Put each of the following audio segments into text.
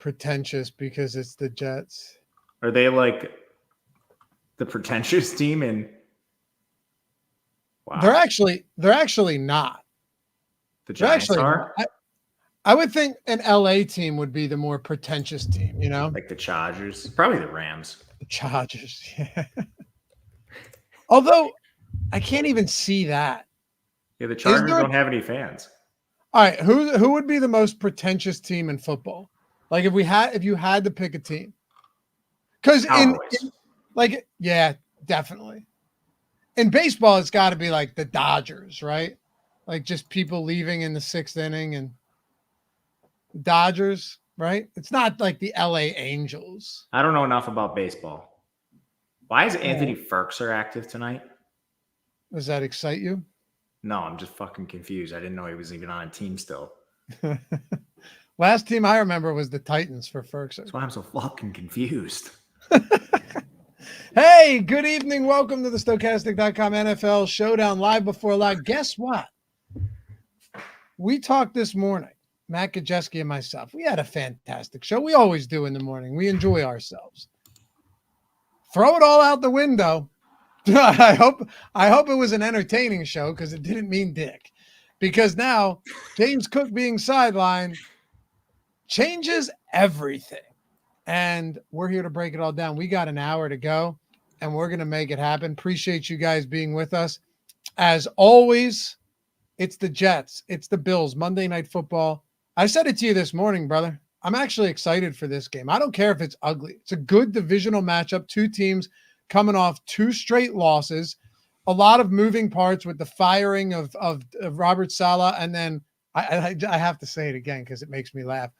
pretentious because it's the Jets. Are they like the pretentious team? And wow. They're actually not. The Giants are? I would think an LA team would be the more pretentious team, Like the Chargers. Probably the Rams. The Chargers, yeah. Although I can't even see that. Yeah, the Chargers don't have any fans. All right, who would be the most pretentious team in football? Like if you had to pick a team. Because yeah, definitely. In baseball, it's got to be like the Dodgers, right? Like just people leaving in the 6th inning and Dodgers, right? It's not like the LA Angels. I don't know enough about baseball. Why is Anthony Ferkser active tonight? Does that excite you? No, I'm just fucking confused. I didn't know he was even on a team still. Last team I remember was the Titans for Ferkser. That's why I'm so fucking confused. Hey, good evening. Welcome to the Stokastic.com NFL Showdown live before live. Guess what? We talked this morning, Matt Gajewski and myself. We had a fantastic show. We always do in the morning. We enjoy ourselves. Throw it all out the window. I hope it was an entertaining show because it didn't mean dick. Because now James Cook being sidelined changes everything. And we're here to break it all down. We got an hour to go, and we're going to make it happen. Appreciate you guys being with us. As always, it's the Jets. It's the Bills. Monday Night Football. I said it to you this morning, brother. I'm actually excited for this game. I don't care if it's ugly. It's a good divisional matchup. Two teams coming off 2 straight losses. A lot of moving parts with the firing of Robert Saleh. And then I have to say it again because it makes me laugh.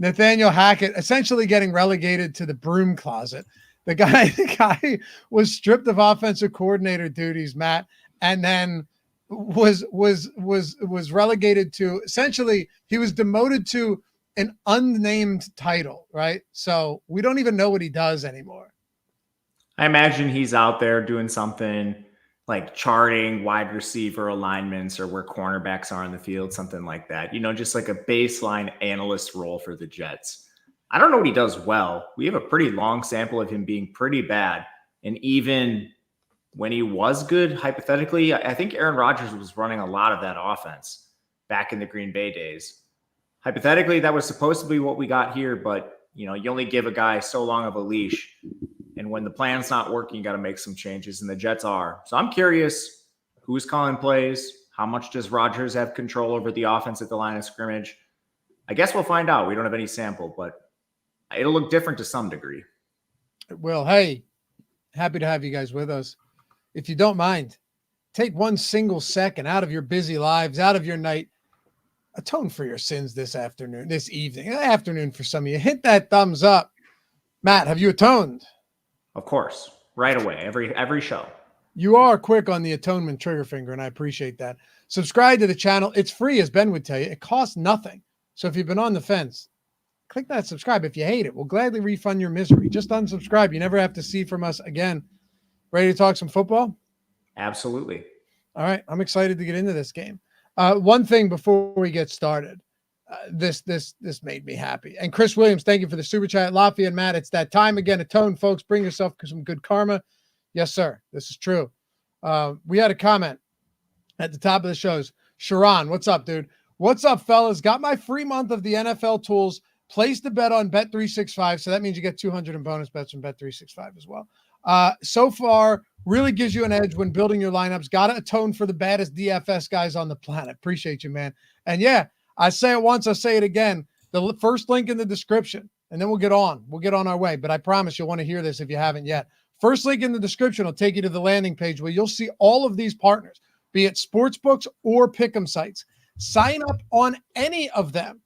Nathaniel Hackett essentially getting relegated to the broom closet. The guy was stripped of offensive coordinator duties, Matt, and then was relegated to essentially he was demoted to an unnamed title, right? So we don't even know what he does anymore. I imagine he's out there doing something like charting wide receiver alignments or where cornerbacks are on the field, something like that. Just like a baseline analyst role for the Jets. I don't know what he does well. We have a pretty long sample of him being pretty bad. And even when he was good, hypothetically, I think Aaron Rodgers was running a lot of that offense back in the Green Bay days. Hypothetically, that was supposed to be what we got here, but you only give a guy so long of a leash. And when the plan's not working, you got to make some changes, and the Jets are. So I'm curious who's calling plays. How much does Rodgers have control over the offense at the line of scrimmage? I guess we'll find out. We don't have any sample, but it'll look different to some degree. Well, hey, happy to have you guys with us. If you don't mind, take one single second out of your busy lives, out of your night. Atone for your sins this afternoon for some of you. Hit that thumbs up. Matt, have you atoned? Of course, right away, every show. You are quick on the atonement trigger finger, and I appreciate that. Subscribe to the channel. It's free, as Ben would tell you. It costs nothing. So if you've been on the fence, click that subscribe. If you hate it, we'll gladly refund your misery. Just unsubscribe. You never have to see from us again. Ready to talk some football? Absolutely. All right, I'm excited to get into this game. One thing before we get started. This made me happy. And Chris Williams, thank you for the super chat. Loughran and Matt, it's that time again. Atone, folks. Bring yourself some good karma. Yes, sir. This is true. We had a comment at the top of the shows. Sharon, what's up, dude? What's up, fellas? Got my free month of the NFL tools. Placed the bet on Bet365. So that means you get 200 in bonus bets from Bet365 as well. So far, really gives you an edge when building your lineups. Got to atone for the baddest DFS guys on the planet. Appreciate you, man. And yeah, I say it once, I say it again. The first link in the description, and then we'll get on our way. But I promise you'll want to hear this if you haven't yet. First link in the description will take you to the landing page where you'll see all of these partners, be it sportsbooks or pick'em sites. Sign up on any of them.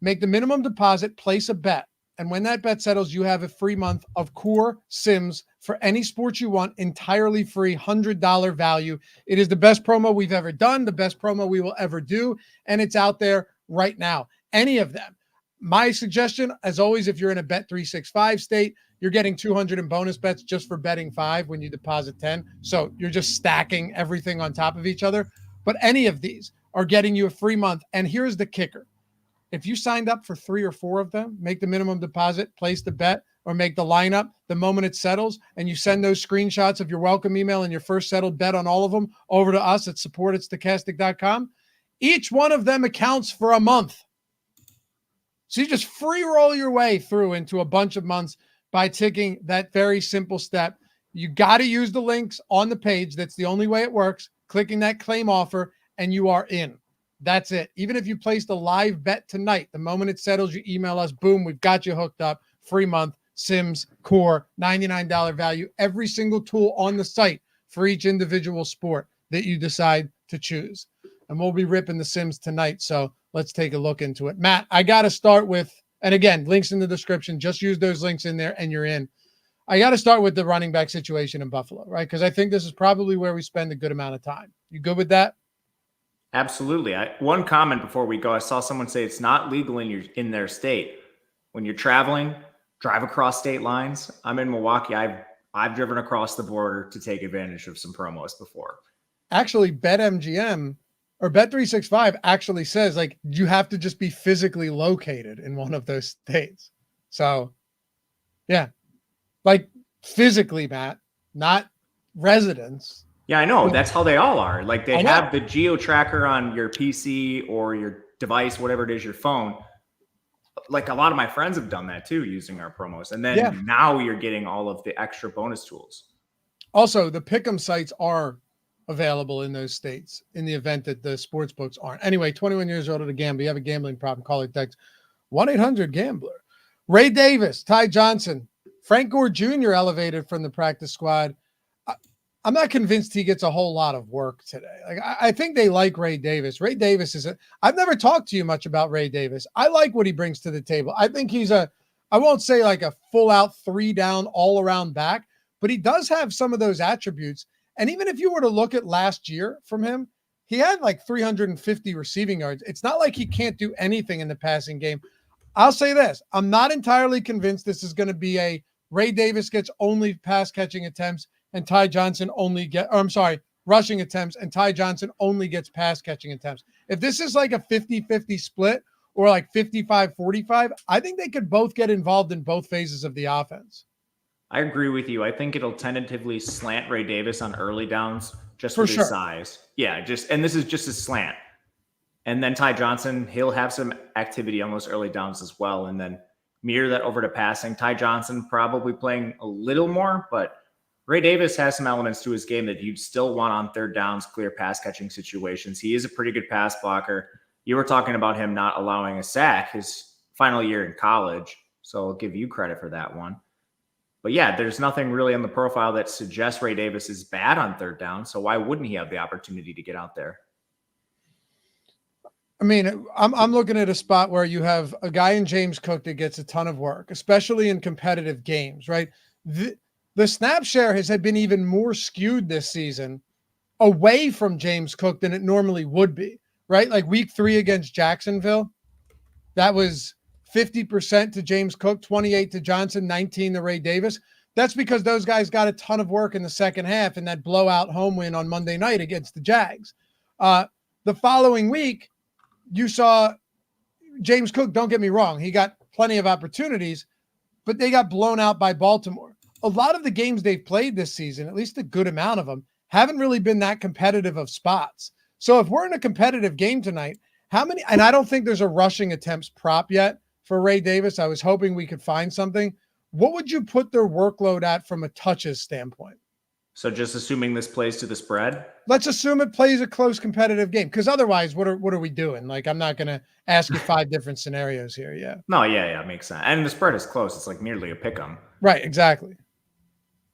Make the minimum deposit, place a bet. And when that bet settles, you have a free month of core sims for any sport you want, entirely free, $100 value. It is the best promo we've ever done, the best promo we will ever do, and it's out there right now. Any of them. My suggestion, as always, if you're in a Bet365 state, you're getting 200 in bonus bets just for betting 5 when you deposit 10. So you're just stacking everything on top of each other. But any of these are getting you a free month. And here's the kicker. if you signed up for 3 or 4 of them, make the minimum deposit, place the bet, or make the lineup the moment it settles, and you send those screenshots of your welcome email and your first settled bet on all of them over to us at support@stokastic.com, each one of them accounts for a month. So you just free roll your way through into a bunch of months by taking that very simple step. You got to use the links on the page. That's the only way it works. Clicking that claim offer, and you are in. That's it. Even if you placed a live bet tonight, the moment it settles, you email us, boom, we've got you hooked up. Free month, Sims, Core, $99 value, every single tool on the site for each individual sport that you decide to choose. And we'll be ripping the Sims tonight, so let's take a look into it. Matt, I got to start with, and again, links in the description. Just use those links in there and you're in. I got to start with the running back situation in Buffalo, right? Because I think this is probably where we spend a good amount of time. You good with that? Absolutely. One comment before we go. I saw someone say it's not legal in their state. When you're traveling, drive across state lines. I'm in Milwaukee. I've driven across the border to take advantage of some promos before. Actually, BetMGM or Bet365 actually says like you have to just be physically located in one of those states. So, yeah, like physically, Matt, not residence. Yeah, I know. That's how they all are. Like they have the geo tracker on your PC or your device, whatever it is, your phone. Like a lot of my friends have done that too, using our promos. And then now you're getting all of the extra bonus tools. Also, the pick'em sites are available in those states in the event that the sports books aren't. Anyway, 21 years old to gamble. You have a gambling problem, call or text 1-800-GAMBLER. Ray Davis, Ty Johnson, Frank Gore Jr. elevated from the practice squad. I'm not convinced he gets a whole lot of work today. Like I think they like Ray Davis. Ray Davis I've never talked to you much about Ray Davis. I like what he brings to the table. I think he's I won't say like a full out 3 down all around back, but he does have some of those attributes. And even if you were to look at last year from him, he had like 350 receiving yards. It's not like he can't do anything in the passing game. I'll say this. I'm not entirely convinced this is going to be a Ray Davis gets only pass catching attempts and Ty Johnson rushing attempts, and Ty Johnson only gets pass catching attempts. If this is like a 50-50 split or like 55-45, I think they could both get involved in both phases of the offense. I agree with you. I think it'll tentatively slant Ray Davis on early downs just with his size. Yeah, and this is just a slant. And then Ty Johnson, he'll have some activity on those early downs as well. And then mirror that over to passing. Ty Johnson probably playing a little more, but Ray Davis has some elements to his game that you'd still want on third downs, clear pass catching situations. He is a pretty good pass blocker. You were talking about him not allowing a sack his final year in college, so I'll give you credit for that one. But yeah, there's nothing really on the profile that suggests Ray Davis is bad on third down, so why wouldn't he have the opportunity to get out there? I mean, I'm looking at a spot where you have a guy in James Cook that gets a ton of work, especially in competitive games, right? The snap share has been even more skewed this season away from James Cook than it normally would be, right? Like week 3 against Jacksonville, that was 50% to James Cook, 28 to Johnson, 19 to Ray Davis. That's because those guys got a ton of work in the second half in that blowout home win on Monday night against the Jags. The following week, you saw James Cook, don't get me wrong, he got plenty of opportunities, but they got blown out by Baltimore. A lot of the games they've played this season, at least a good amount of them, haven't really been that competitive of spots. So if we're in a competitive game tonight, how many, and I don't think there's a rushing attempts prop yet for Ray Davis. I was hoping we could find something. What would you put their workload at from a touches standpoint? So just assuming this plays to the spread? Let's assume it plays a close competitive game, because otherwise, what are we doing? Like, I'm not going to ask you 5 different scenarios here. Yeah. No, yeah, makes sense. And the spread is close. It's like nearly a pick 'em. Right, exactly.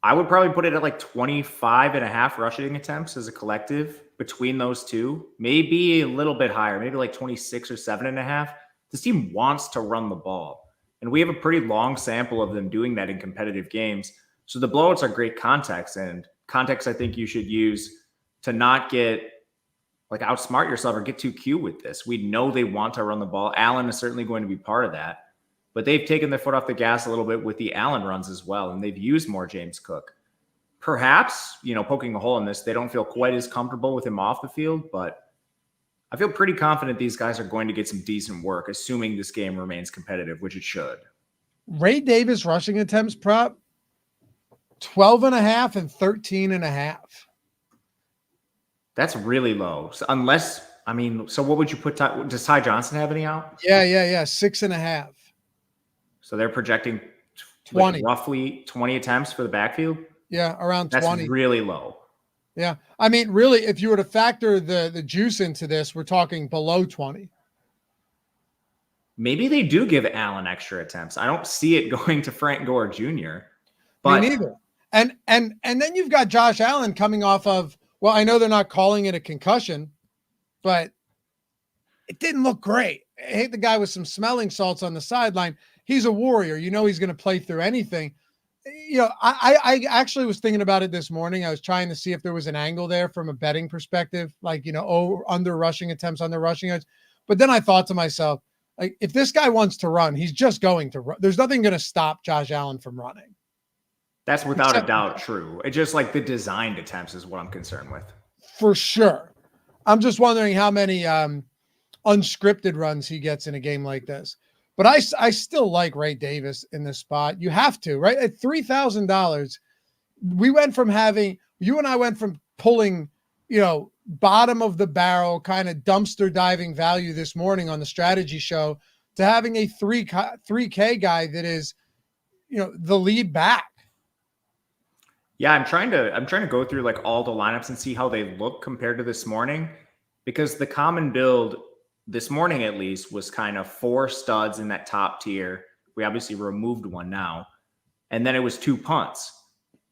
I would probably put it at like 25.5 rushing attempts as a collective between those two. Maybe a little bit higher, maybe like 26 or 7.5. This team wants to run the ball. And we have a pretty long sample of them doing that in competitive games. So the blowouts are great context, and context I think you should use to not get like outsmart yourself or get too cute with this. We know they want to run the ball. Allen is certainly going to be part of that. But they've taken their foot off the gas a little bit with the Allen runs as well, and they've used more James Cook. Perhaps, poking a hole in this, they don't feel quite as comfortable with him off the field, but I feel pretty confident these guys are going to get some decent work, assuming this game remains competitive, which it should. Ray Davis rushing attempts prop, 12.5 and 13.5. That's really low. So so what would you put? Does Ty Johnson have any out? Yeah. 6.5. So they're projecting 20, roughly 20 attempts for the backfield. Yeah, around That's 20. really low. Yeah. I mean, really, if you were to factor the juice into this, we're talking below 20. Maybe they do give Allen extra attempts. I don't see it going to Frank Gore Jr. But Me neither. And then you've got Josh Allen coming off of, well, I know they're not calling it a concussion, but it didn't look great. I hate the guy with some smelling salts on the sideline. He's a warrior. You know he's going to play through anything. You know, I actually was thinking about it this morning. I was trying to see if there was an angle there from a betting perspective, like, you know, under rushing attempts, under rushing yards. But then I thought to myself, like, if this guy wants to run, he's just going to run. There's nothing going to stop Josh Allen from running. That's without a doubt true. It's just like the designed attempts is what I'm concerned with. For sure. I'm just wondering how many unscripted runs he gets in a game like this. But I still like Ray Davis in this spot. You have to, right? At $3,000, we went from you and I went from pulling, you know, bottom of the barrel kind of dumpster diving value this morning on the strategy show to having a 3K guy that is, you know, the lead back. Yeah, I'm trying to go through like all the lineups and see how they look compared to this morning, because the common build this morning at least was kind of 4 studs in that top tier. We obviously removed one now, and then it was 2 punts.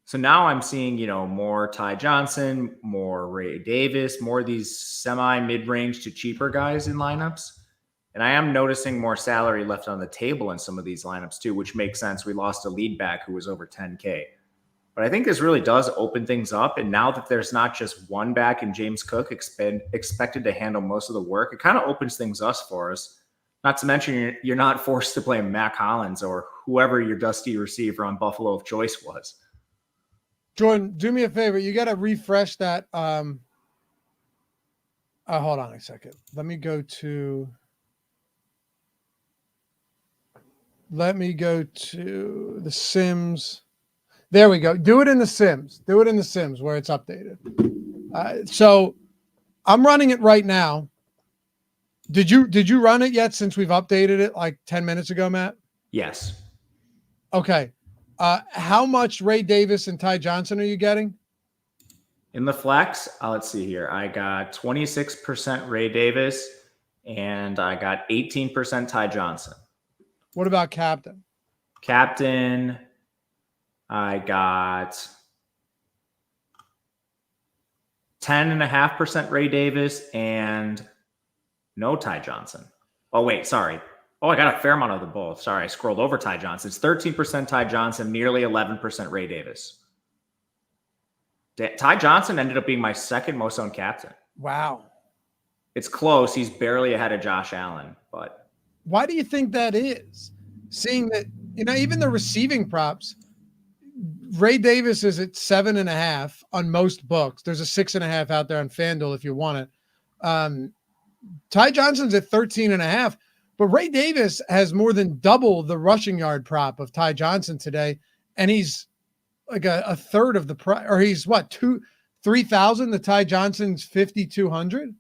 So now I'm seeing, you know, more Ty Johnson, more Ray Davis, more of these semi mid-range to cheaper guys in lineups. And I am noticing more salary left on the table in some of these lineups too, which makes sense. We lost a lead back who was over 10K. But I think this really does open things up. And now that there's not just one back in James Cook expected to handle most of the work, it kind of opens things up for us. Not to mention you're not forced to play Mac Hollins or whoever your dusty receiver on Buffalo of choice was. Jordan, do me a favor. You got to refresh that. Hold on a second. Let me go to the Sims. There we go. Do it in the Sims. Do it in the Sims where it's updated. So I'm running it right now. Did you run it yet since we've updated it like 10 minutes ago, Matt? Yes. Okay. How much Ray Davis and Ty Johnson are you getting? In the flex, let's see here. I got 26% Ray Davis and I got 18% Ty Johnson. What about captain? Captain, I got 10.5% Ray Davis and no Ty Johnson. Oh, wait, sorry. Oh, I got a fair amount of the both. Sorry, I scrolled over Ty Johnson. It's 13% Ty Johnson, nearly 11% Ray Davis. Ty Johnson ended up being my second most owned captain. Wow. It's close. He's barely ahead of Josh Allen, but why do you think that is? Seeing that, you know, even the receiving props, Ray Davis is at 7.5 on most books. There's a 6.5 out there on FanDuel if you want it. Ty Johnson's at 13.5, but Ray Davis has more than double the rushing yard prop of Ty Johnson today, and he's like a third of the price, or he's what, 3,000? The Ty Johnson's 5,200.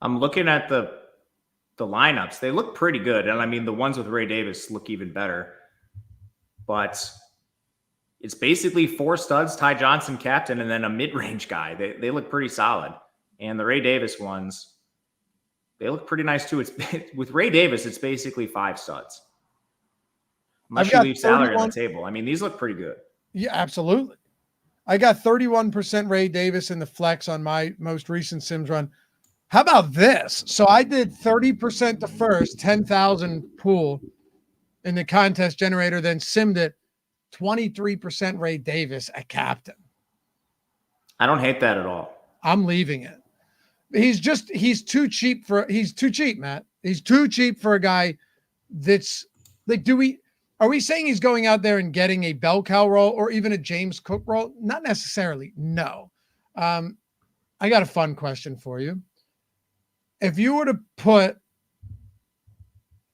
I'm looking at the lineups. They look pretty good, and I mean the ones with Ray Davis look even better. But it's basically 4 studs, Ty Johnson captain, and then a mid-range guy. They look pretty solid. And the Ray Davis ones, they look pretty nice too. It's with Ray Davis, it's basically 5 studs. Unless you leave salary on the table. I mean, these look pretty good. Yeah, absolutely. I got 31% Ray Davis in the flex on my most recent Sims run. How about this? So I did 30% to first, 10,000 pool in the contest generator, then simmed it 23% Ray Davis at captain. I don't hate that at all. I'm leaving it. He's too cheap, Matt. He's too cheap for a guy that's like, are we saying he's going out there and getting a bell cow role or even a James Cook role? Not necessarily. No. I got a fun question for you. if you were to put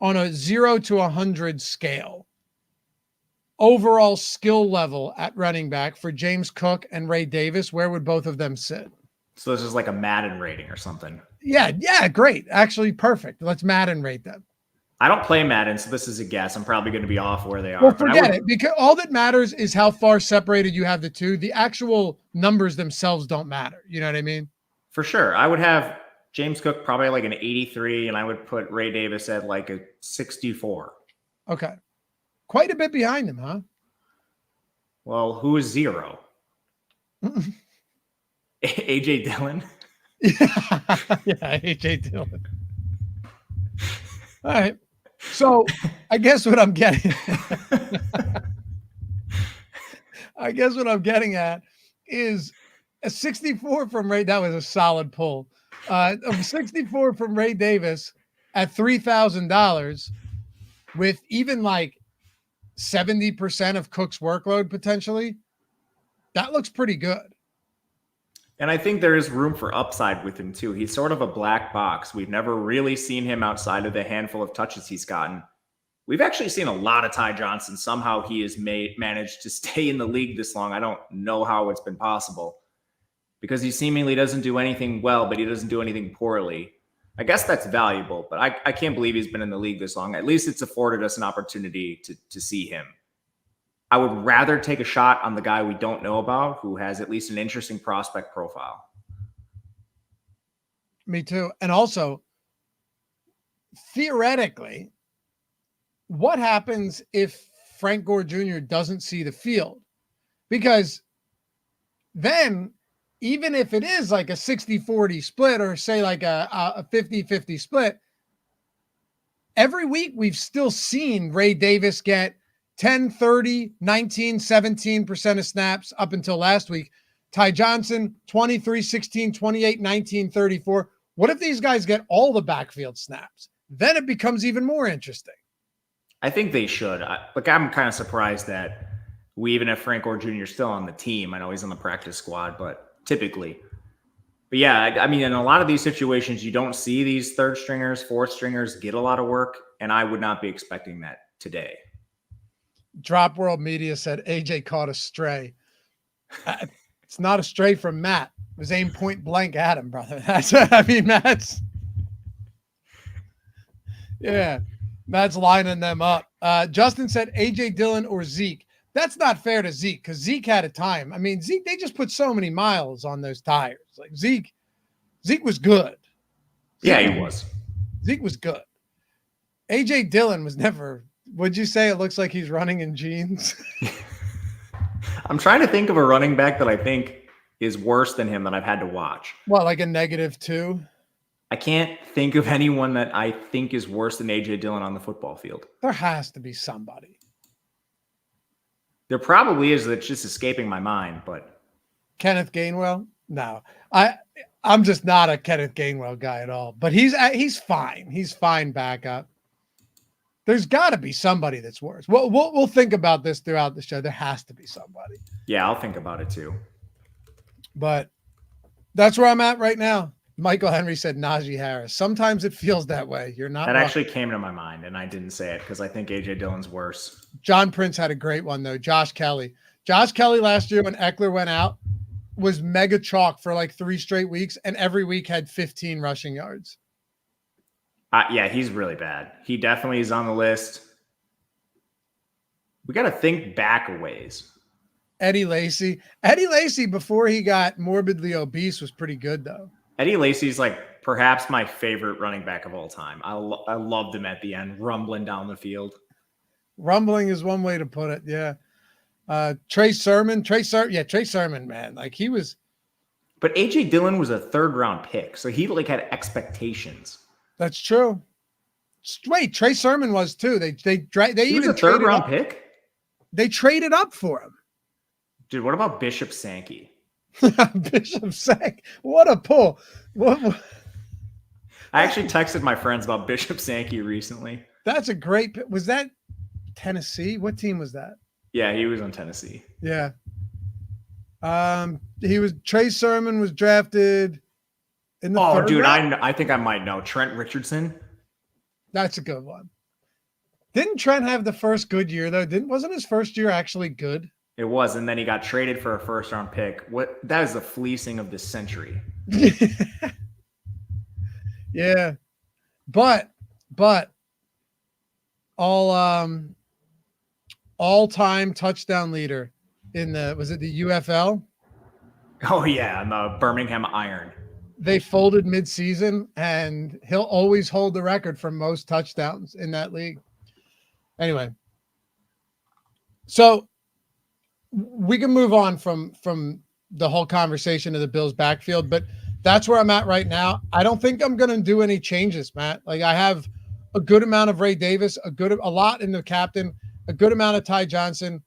on a 0 to 100 scale, overall skill level at running back for James Cook and Ray Davis, where would both of them sit? So this is like a Madden rating or something. Yeah, great. Actually, perfect. Let's Madden rate them. I don't play Madden, so this is a guess. I'm probably going to be off where they are. Well, forget it, because all that matters is how far separated you have the two. The actual numbers themselves don't matter. You know what I mean? For sure. I would have James Cook probably like an 83, and I would put Ray Davis at like a 64. Okay. Quite a bit behind him, huh? Well, who is 0? AJ Dillon? Yeah, AJ Dillon. All right. So I guess what I'm getting is a 64 from Ray. That was a solid pull. A 64 from Ray Davis at $3,000 with even like 70% of Cook's workload potentially. That looks pretty good. And I think there is room for upside with him too. He's sort of a black box. We've never really seen him outside of the handful of touches he's gotten. We've actually seen a lot of Ty Johnson. Somehow he has managed to stay in the league this long. I don't know how it's been possible because he seemingly doesn't do anything well, but he doesn't do anything poorly. I guess that's valuable, but I can't believe he's been in the league this long. At least it's afforded us an opportunity to see him. I would rather take a shot on the guy we don't know about who has at least an interesting prospect profile. Me too. And also, theoretically, what happens if Frank Gore Jr. doesn't see the field? Because then, even if it is like a 60-40 split or say like a 50-50 split, every week we've still seen Ray Davis get 10, 30, 19, 17% of snaps up until last week. Ty Johnson, 23, 16, 28, 19, 34. What if these guys get all the backfield snaps? Then it becomes even more interesting. I think they should. I'm kind of surprised that we even have Frank Gore Jr. still on the team. I know he's on the practice squad, but typically. But yeah, I mean, in a lot of these situations, you don't see these third stringers, fourth stringers get a lot of work, and I would not be expecting that today. Drop World Media said AJ caught a stray. It's not a stray from Matt. It was aimed point blank at him, brother. Matt's lining them up. Justin said AJ Dillon or Zeke. That's not fair to Zeke because Zeke had a time. I mean, Zeke, they just put so many miles on those tires. Like Zeke was good. Yeah, he was. Zeke was good. AJ Dillon was never. Would you say it looks like he's running in jeans? I'm trying to think of a running back that I think is worse than him that I've had to watch. What, like a -2? I can't think of anyone that I think is worse than AJ Dillon on the football field. There has to be somebody. There probably is. That's just escaping my mind, but Kenneth Gainwell? No. I'm just not a Kenneth Gainwell guy at all. But he's fine. He's fine backup. There's got to be somebody that's worse. We'll think about this throughout the show. There has to be somebody. Yeah, I'll think about it too. But that's where I'm at right now. Michael Henry said Najee Harris. Sometimes it feels that way. You're not. That actually came to my mind, and I didn't say it because I think AJ Dillon's worse. John Prince had a great one though. Josh Kelly last year when Eckler went out was mega chalk for like 3 straight weeks, and every week had 15 rushing yards. Yeah, he's really bad. He definitely is on the list. We got to think back a ways. Eddie Lacy before he got morbidly obese was pretty good though. Eddie Lacy's like perhaps my favorite running back of all time. I loved him at the end, rumbling down the field. Rumbling is one way to put it. Yeah. Trey Sermon, man. Like he was. But AJ Dillon was a 3rd round pick. So he like had expectations. That's true. Wait, Trey Sermon was too. They he even was a 3rd round pick. They traded up for him. Dude, what about Bishop Sankey? Bishop Sankey. What a pull. What? I actually texted my friends about Bishop Sankey recently. That's a great pick. Was that Tennessee? What team was that? Yeah, he was on Tennessee. Yeah. Trey Sermon was drafted in the Oh, third dude, round? I think I might know. Trent Richardson. That's a good one. Didn't Trent have the first good year though? Wasn't his first year actually good? It was, and then he got traded for a first-round pick. What? That is the fleecing of the century. Yeah. But all-time touchdown leader in the UFL? Oh yeah, and the Birmingham Iron. They folded mid-season, and he'll always hold the record for most touchdowns in that league. Anyway, so we can move on from the whole conversation of the Bills backfield, but that's where I'm at right now. I don't think I'm going to do any changes, Matt. Like, I have a good amount of Ray Davis, a lot in the captain, a good amount of Ty Johnson.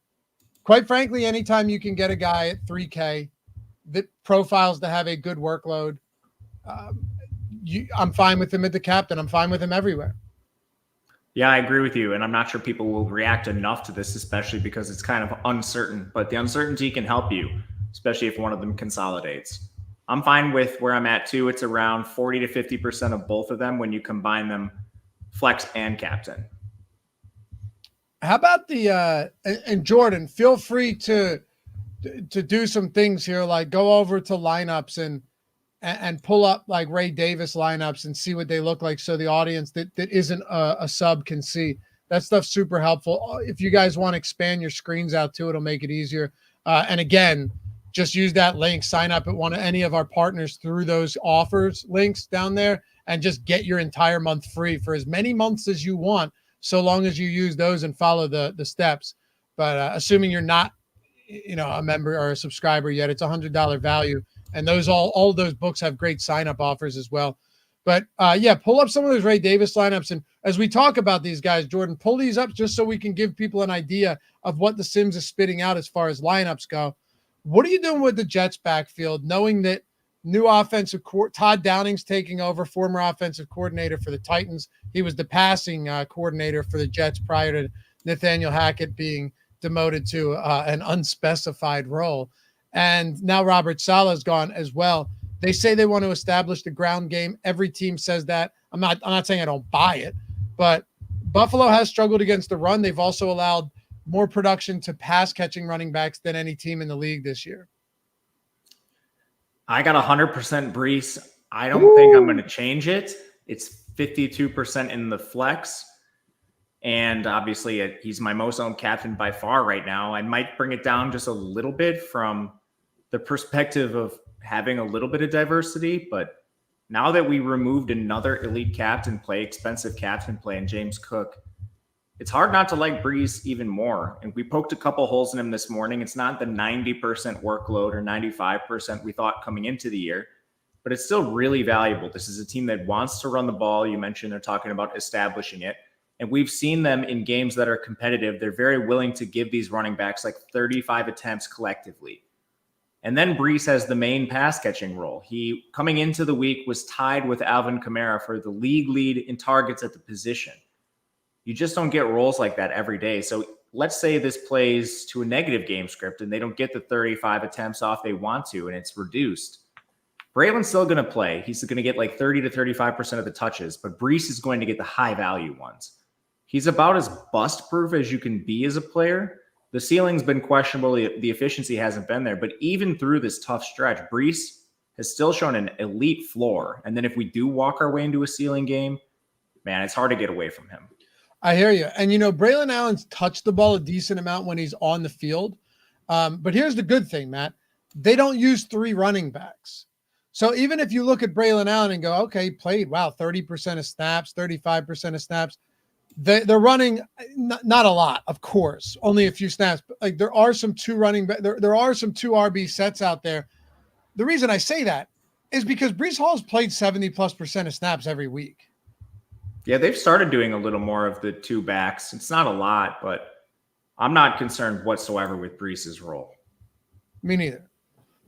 Quite frankly, anytime you can get a guy at 3K that profiles to have a good workload, I'm fine with him at the captain. I'm fine with him everywhere. Yeah, I agree with you. And I'm not sure people will react enough to this, especially because it's kind of uncertain. But the uncertainty can help you, especially if one of them consolidates. I'm fine with where I'm at too. It's around 40 to 50% of both of them when you combine them, flex and captain. How about and Jordan, feel free to do some things here, like go over to lineups and pull up like Ray Davis lineups and see what they look like, so the audience that isn't a sub can see. That stuff's super helpful. If you guys want to expand your screens out too, it'll make it easier. And again, just use that link, sign up at any of our partners through those offers links down there, and just get your entire month free for as many months as you want, so long as you use those and follow the steps. But assuming you're not, a member or a subscriber yet, it's $100 value. And those all those books have great sign-up offers as well. But pull up some of those Ray Davis lineups. And as we talk about these guys, Jordan, pull these up just so we can give people an idea of what the Sims is spitting out as far as lineups go. What are you doing with the Jets backfield, knowing that new offensive Todd Downing's taking over, former offensive coordinator for the Titans? He was the passing coordinator for the Jets prior to Nathaniel Hackett being demoted to an unspecified role. And now Robert Saleh's gone as well. They say they want to establish the ground game. Every team says that. I'm not saying I don't buy it, but Buffalo has struggled against the run. They've also allowed more production to pass catching running backs than any team in the league this year. I got 100% Brees. I don't think I'm going to change it. It's 52% in the flex. And obviously, he's my most owned captain by far right now. I might bring it down just a little bit from the perspective of having a little bit of diversity. But now that we removed another elite captain play, expensive captain play, and James Cook, it's hard not to like Brees even more. And we poked a couple holes in him this morning. It's not the 90% workload or 95% we thought coming into the year, but it's still really valuable. This is a team that wants to run the ball. You mentioned they're talking about establishing it. And we've seen them in games that are competitive. They're very willing to give these running backs like 35 attempts collectively. And then Brees has the main pass catching role. He, coming into the week, was tied with Alvin Kamara for the league lead in targets at the position. You just don't get roles like that every day. So let's say this plays to a negative game script and they don't get the 35 attempts off they want to, and it's reduced. Braylon's still going to play. He's going to get like 30 to 35% of the touches, but Brees is going to get the high value ones. He's about as bust-proof as you can be as a player. The ceiling's been questionable. The efficiency hasn't been there. But even through this tough stretch, Brees has still shown an elite floor. And then if we do walk our way into a ceiling game, man, it's hard to get away from him. I hear you. And, Braylon Allen's touched the ball a decent amount when he's on the field. But here's the good thing, Matt. They don't use 3 running backs. So even if you look at Braylon Allen and go, okay, he played, 30% of snaps, 35% of snaps, they're running not a lot, of course, only a few snaps. But like there are some 2 running back, there are some 2 RB sets out there. The reason I say that is because Breece Hall's played 70+% of snaps every week. Yeah, they've started doing a little more of the 2 backs. It's not a lot, but I'm not concerned whatsoever with Breece's role. Me neither.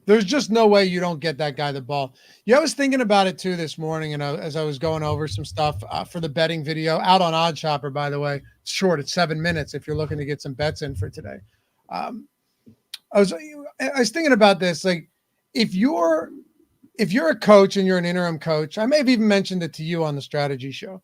There's just no way you don't get that guy the ball. Yeah, I was thinking about it too this morning, and as I was going over some stuff for the betting video out on Odd Shopper, by the way. It's short. It's 7 minutes if you're looking to get some bets in for today. I was thinking about this. Like, if you're if you're a coach and you're an interim coach, I may have even mentioned it to you on the strategy show,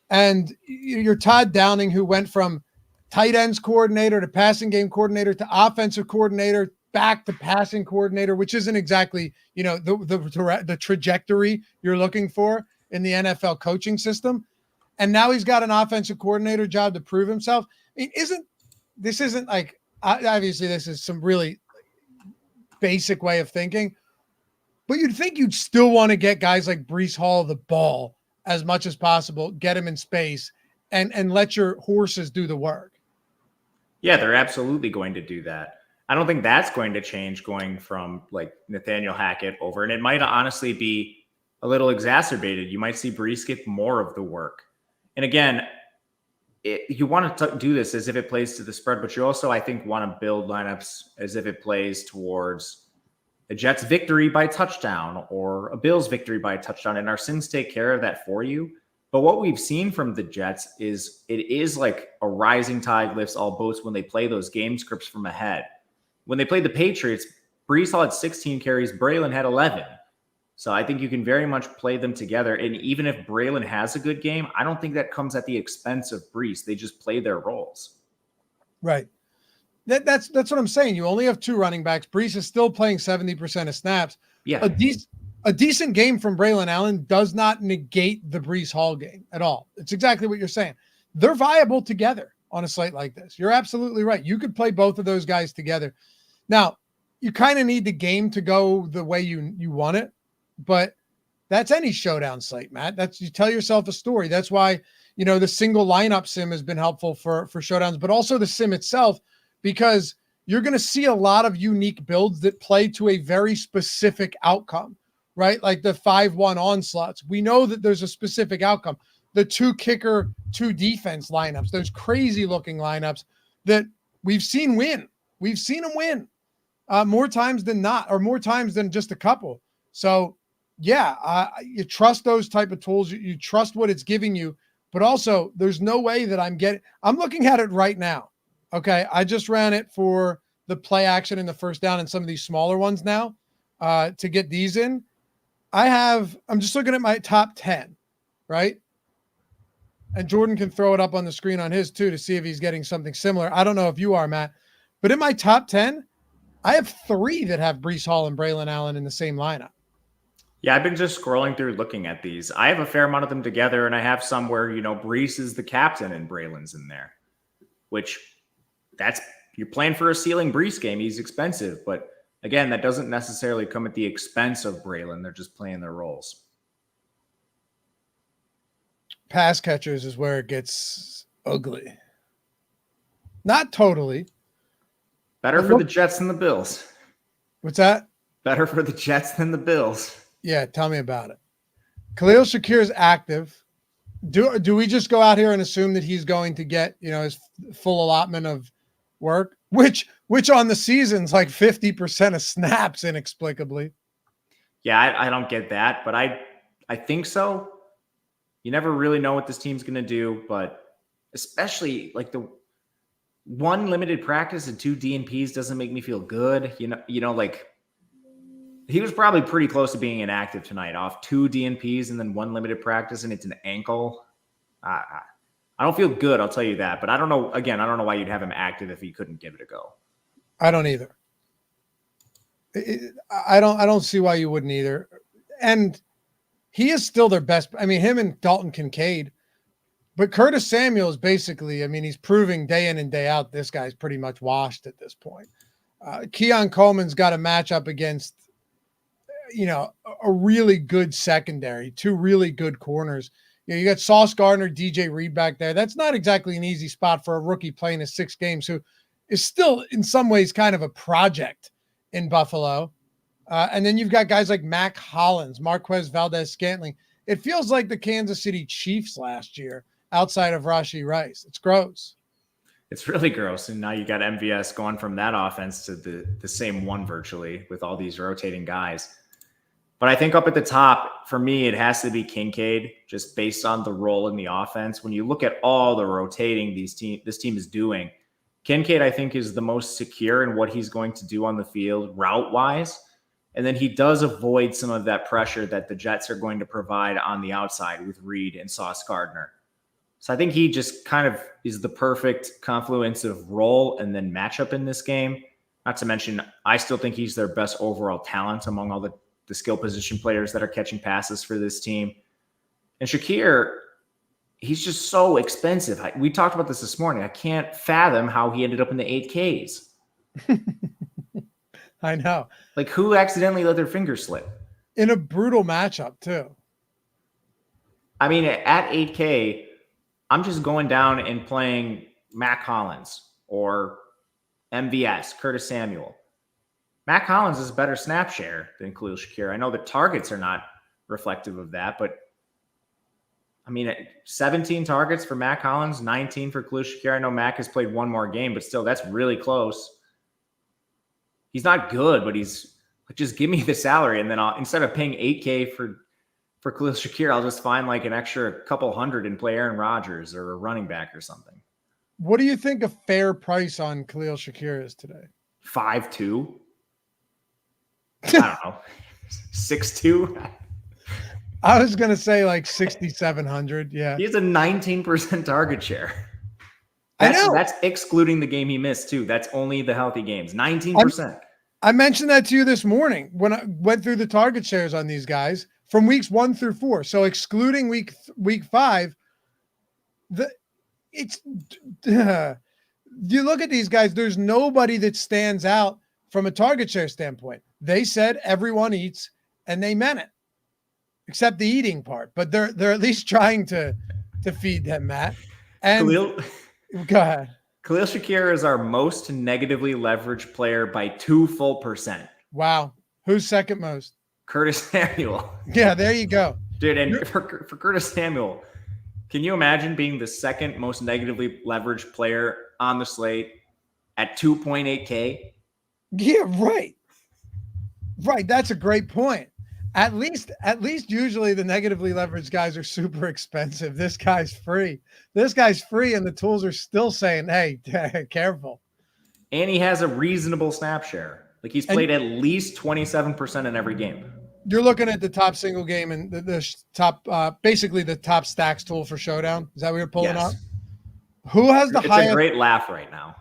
and you're Todd Downing, who went from tight ends coordinator to passing game coordinator to offensive coordinator back to passing coordinator, which isn't exactly, the trajectory you're looking for in the NFL coaching system. And now he's got an offensive coordinator job to prove himself. I mean, isn't like, obviously this is some really basic way of thinking, but you'd think you'd still want to get guys like Breece Hall the ball as much as possible, get him in space, and let your horses do the work. Yeah, they're absolutely going to do that. I don't think that's going to change going from like Nathaniel Hackett over. And it might honestly be a little exacerbated. You might see Breece get more of the work. And again, you want to do this as if it plays to the spread, but you also, I think, want to build lineups as if it plays towards a Jets victory by touchdown or a Bills victory by touchdown. And our sins take care of that for you. But what we've seen from the Jets is it is like a rising tide lifts all boats when they play those game scripts from ahead. When they played the Patriots, Breece Hall had 16 carries, Braylon had 11. So I think you can very much play them together. And even if Braylon has a good game, I don't think that comes at the expense of Breece. They just play their roles. Right. That's what I'm saying. You only have two running backs. Breece is still playing 70% of snaps. Yeah. A decent game from Braylon Allen does not negate the Breece Hall game at all. It's exactly what you're saying. They're viable together on a slate like this. You're absolutely right. You could play both of those guys together. Now, you kind of need the game to go the way you want it, but that's any showdown slate, Matt. You tell yourself a story. That's why, the single lineup sim has been helpful for showdowns, but also the sim itself, because you're going to see a lot of unique builds that play to a very specific outcome, right? Like the 5-1 onslaughts. We know that there's a specific outcome. The 2 kicker, 2 defense lineups, those crazy looking lineups that we've seen win. We've seen them win more times than not, or more times than just a couple. So yeah, you trust those type of tools. You trust what it's giving you, but also there's no way that I'm looking at it right now. Okay. I just ran it for the play action and the first down and some of these smaller ones now to get these in. I'm just looking at my top 10, right? And Jordan can throw it up on the screen on his too to see if he's getting something similar. I don't know if you are, Matt, but in my top 10, I have 3 that have Breece Hall and Braylon Allen in the same lineup. Yeah, I've been just scrolling through looking at these. I have a fair amount of them together, and I have some where, Breece is the captain and Braylon's in there, which you're playing for a ceiling Breece game. He's expensive, but again, that doesn't necessarily come at the expense of Braylon. They're just playing their roles. Pass catchers is where it gets ugly. Not totally. Better for the Jets than the Bills. What's that? Better for the Jets than the Bills. Yeah, tell me about it. Khalil Shakir is active. Do we just go out here and assume that he's going to get, his full allotment of work, which on the season's like 50% of snaps inexplicably? Yeah, I don't get that, but I think so. You never really know what this team's going to do, but especially like the 1 limited practice and 2 DNPs doesn't make me feel good. Like he was probably pretty close to being inactive tonight off 2 DNPs and then 1 limited practice, and it's an ankle. I don't feel good, I'll tell you that. But I don't know. Again, I don't know why you'd have him active if he couldn't give it a go. I don't either. I don't see why you wouldn't either. And he is still their best. I mean, him and Dalton Kincaid. But Curtis Samuel is basically, he's proving day in and day out this guy's pretty much washed at this point. Keon Coleman's got a matchup against, a really good secondary, 2 really good corners. You got Sauce Gardner, DJ Reed back there. That's not exactly an easy spot for a rookie playing his 6 games who is still in some ways kind of a project in Buffalo. And then you've got guys like Mac Hollins, Marquez Valdez-Scantling. It feels like the Kansas City Chiefs last year outside of Rashee Rice. It's gross. It's really gross. And now you got MVS going from that offense to the same one virtually with all these rotating guys. But I think up at the top, for me, it has to be Kincaid, just based on the role in the offense. When you look at all the rotating this team is doing, Kincaid, I think, is the most secure in what he's going to do on the field route-wise. And then he does avoid some of that pressure that the Jets are going to provide on the outside with Reed and Sauce Gardner. So I think he just kind of is the perfect confluence of role and then matchup in this game. Not to mention, I still think he's their best overall talent among all the skill position players that are catching passes for this team. And Shakir, he's just so expensive. We talked about this morning. I can't fathom how he ended up in the 8Ks. I know. Like, who accidentally let their fingers slip? In a brutal matchup, too. I mean, at 8K, I'm just going down and playing Matt Collins or MVS, Curtis Samuel. Matt Collins is a better snap share than Khalil Shakir. I know the targets are not reflective of that, but I mean, 17 targets for Matt Collins, 19 for Khalil Shakir. I know Mac has played one more game, but still, that's really close. He's not good, but he's just give me the salary, and then instead of paying $8K for Khalil Shakir, I'll just find like an extra couple hundred and play Aaron Rodgers or a running back or something. What do you think a fair price on Khalil Shakir is today? 5.2. I don't know. 6.2. I was going to say like 6,700. Yeah. He has a 19% target share. I know. That's excluding the game he missed too. That's only the healthy games. 19%. I mentioned that to you this morning when I went through the target shares on these guys from weeks 1 through 4. So excluding week 5, you look at these guys, there's nobody that stands out from a target share standpoint. They said everyone eats, and they meant it, except the eating part. But they're at least trying to feed them, Matt. And Khalil, go ahead. Khalil Shakir is our most negatively leveraged player by 2 full percent. Wow. Who's second most? Curtis Samuel. Yeah, there you go. Dude, and for Curtis Samuel, can you imagine being the second most negatively leveraged player on the slate at 2.8K? Yeah, right. Right. That's a great point. At least usually the negatively leveraged guys are super expensive. This guy's free. And the tools are still saying, hey, careful. And he has a reasonable snap share. Like, he's played at least 27% in every game. You're looking at the top single game and the top, basically the top stacks tool for Showdown. Is that what you're pulling up? Who has the highest? It's a great laugh right now.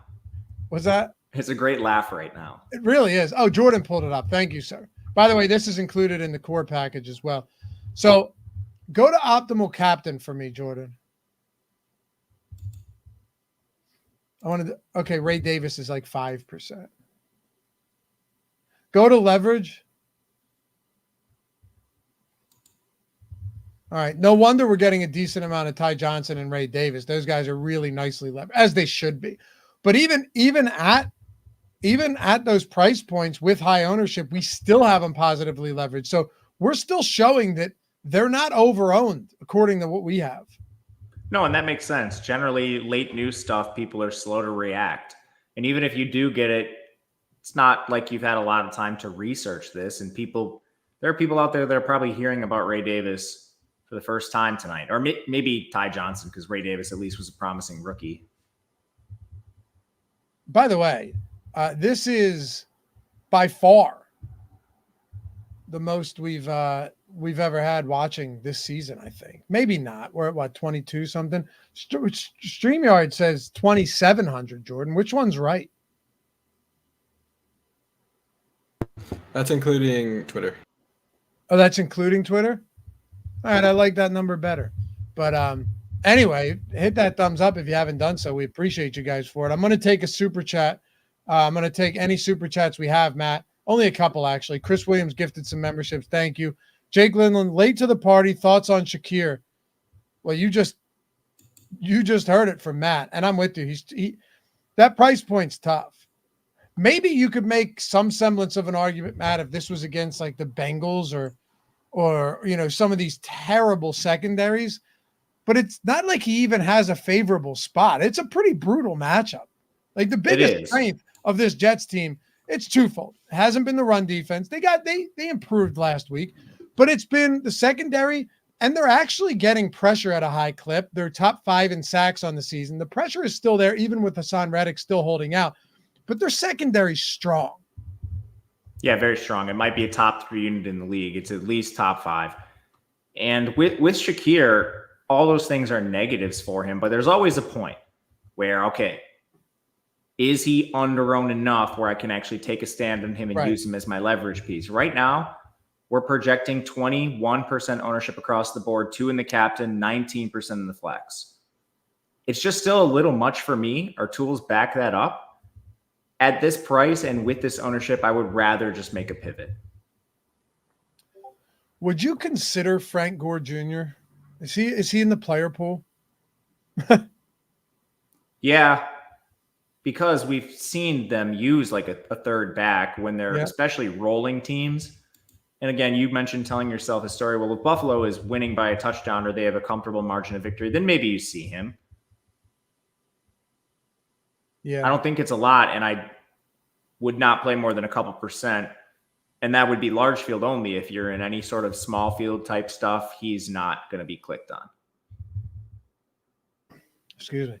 What's that? It's a great laugh right now. It really is. Oh, Jordan pulled it up. Thank you, sir. By the way, this is included in the core package as well. So go to Optimal Captain for me, Jordan. Okay, Ray Davis is like 5%. Go to leverage. All right. No wonder we're getting a decent amount of Ty Johnson and Ray Davis. Those guys are really nicely leveraged, as they should be. But even at those price points with high ownership, we still have them positively leveraged. So we're still showing that they're not over-owned according to what we have. No, and that makes sense. Generally, late news stuff, people are slow to react. And even if you do get it, it's not like you've had a lot of time to research this. And there are people out there that are probably hearing about Ray Davis for the first time tonight. Or maybe Ty Johnson, because Ray Davis at least was a promising rookie. By the way, this is by far the most we've ever had watching this season, I think. Maybe not. We're at, what, 22 something? StreamYard says 2,700, Jordan. Which one's right? That's including Twitter. Oh, that's including Twitter? All right, I like that number better. But anyway, hit that thumbs up if you haven't done so. We appreciate you guys for it. I'm going to take a super chat. I'm going to take any super chats we have, Matt. Only a couple, actually. Chris Williams gifted some memberships. Thank you. Jake Lindland, late to the party. Thoughts on Shakir? Well, you just heard it from Matt, and I'm with you. That price point's tough. Maybe you could make some semblance of an argument, Matt, if this was against like the Bengals or some of these terrible secondaries. But it's not like he even has a favorable spot. It's a pretty brutal matchup. Like, the biggest strength of this Jets team, it's twofold. It hasn't been the run defense. They improved last week, but it's been the secondary, and they're actually getting pressure at a high clip. They're top 5 in sacks on the season. The pressure is still there, even with Hassan Reddick still holding out, but their secondary's strong. Yeah, very strong. It might be a top 3 unit in the league. It's at least top 5. And with Shakir, all those things are negatives for him, but there's always a point where, okay, is he underowned enough where I can actually take a stand on him and use him as my leverage piece? Right now, we're projecting 21% ownership across the board, 2 in the captain, 19% in the flex. It's just still a little much for me. Our tools back that up. At this price and with this ownership, I would rather just make a pivot. Would you consider Frank Gore Jr.? Is he in the player pool? Yeah, because we've seen them use like a third back when they're especially rolling teams. And again, you mentioned telling yourself a story. Well, if Buffalo is winning by a touchdown or they have a comfortable margin of victory, then maybe you see him. Yeah. I don't think it's a lot, and I would not play more than a couple percent. And that would be large field only. If you're in any sort of small field type stuff, he's not going to be clicked on. Excuse me.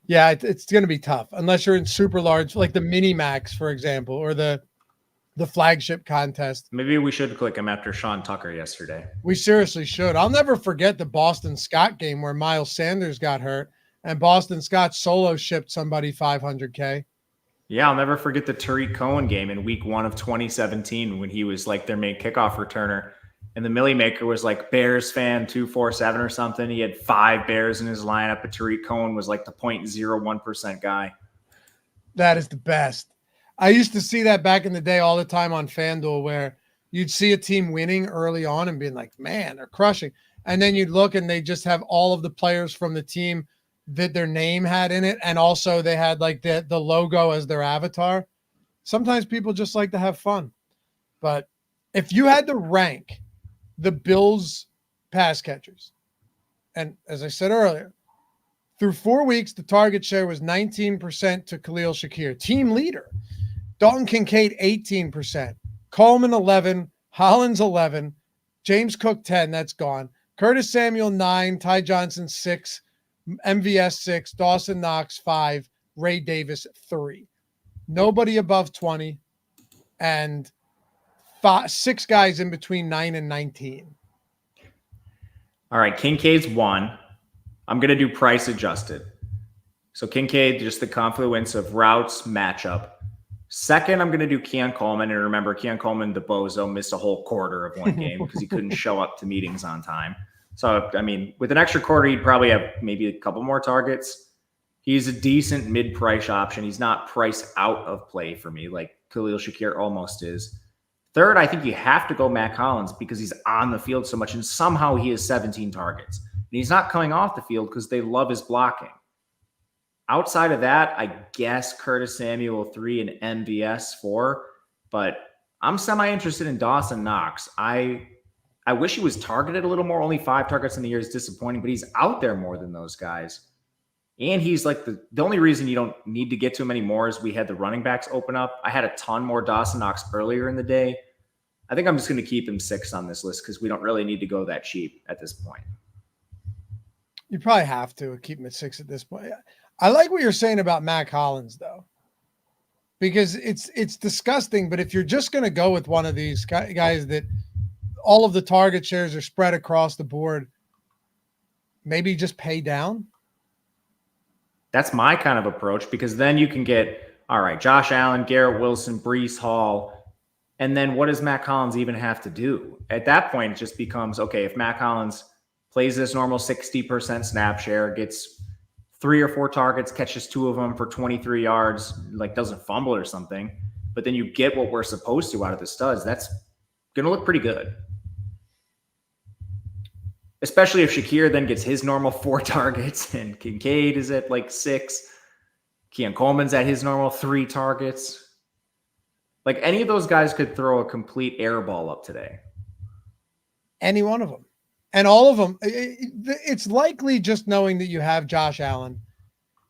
Yeah, it's going to be tough unless you're in super large, like the mini max, for example, or the flagship contest. Maybe we should click him after Sean Tucker yesterday. We seriously should. I'll never forget the Boston Scott game where Miles Sanders got hurt and Boston Scott solo shipped somebody $500K. Yeah, I'll never forget the Tariq Cohen game in week 1 of 2017 when he was like their main kickoff returner. And the Millie Maker was like Bears fan 247 or something. He had 5 Bears in his lineup, but Tariq Cohen was like the 0.01% guy. That is the best. I used to see that back in the day all the time on FanDuel where you'd see a team winning early on and being like, man, they're crushing. And then you'd look and they just have all of the players from the team that their name had in it. And also they had like the logo as their avatar. Sometimes people just like to have fun. But if you had to rank the Bills pass catchers, and as I said earlier, through 4 weeks, the target share was 19% to Khalil Shakir, team leader. Dalton Kincaid, 18%. Coleman, 11. Hollins, 11. James Cook, 10. That's gone. Curtis Samuel, 9. Ty Johnson, 6. MVS, 6. Dawson Knox, 5. Ray Davis, 3. Nobody above 20. And 6 guys in between 9 and 19. All right, Kincaid's 1. I'm going to do price adjusted. So Kincaid, just the confluence of routes, matchup. Second, I'm going to do Keon Coleman. And remember, Keon Coleman, the bozo, missed a whole quarter of one game because he couldn't show up to meetings on time. So, I mean, with an extra quarter, he'd probably have maybe a couple more targets. He's a decent mid-price option. He's not priced out of play for me like Khalil Shakir almost is. Third, I think you have to go Matt Collins because he's on the field so much, and somehow he has 17 targets. And he's not coming off the field because they love his blocking. Outside of that, I guess Curtis Samuel 3 and MVS 4, but I'm semi-interested in Dawson Knox. I wish he was targeted a little more. Only 5 targets in the year is disappointing, but he's out there more than those guys. And he's like the only reason you don't need to get to him anymore is we had the running backs open up. I had a ton more Dawson Knox earlier in the day. I think I'm just going to keep him 6 on this list because we don't really need to go that cheap at this point. You probably have to keep him at 6 at this point. I like what you're saying about Matt Collins, though, because it's disgusting. But if you're just going to go with one of these guys that all of the target shares are spread across the board, maybe just pay down. That's my kind of approach because then you can get, all right, Josh Allen, Garrett Wilson, Breece Hall. And then what does Matt Collins even have to do? At that point, it just becomes, okay, if Matt Collins plays this normal 60% snap share, gets 3 or 4 targets, catches 2 of them for 23 yards, like doesn't fumble or something, but then you get what we're supposed to out of the studs, that's going to look pretty good. Especially if Shakir then gets his normal 4 targets and Kincaid is at like 6. Keon Coleman's at his normal 3 targets. Like any of those guys could throw a complete air ball up today. Any one of them. And all of them, it's likely just knowing that you have Josh Allen.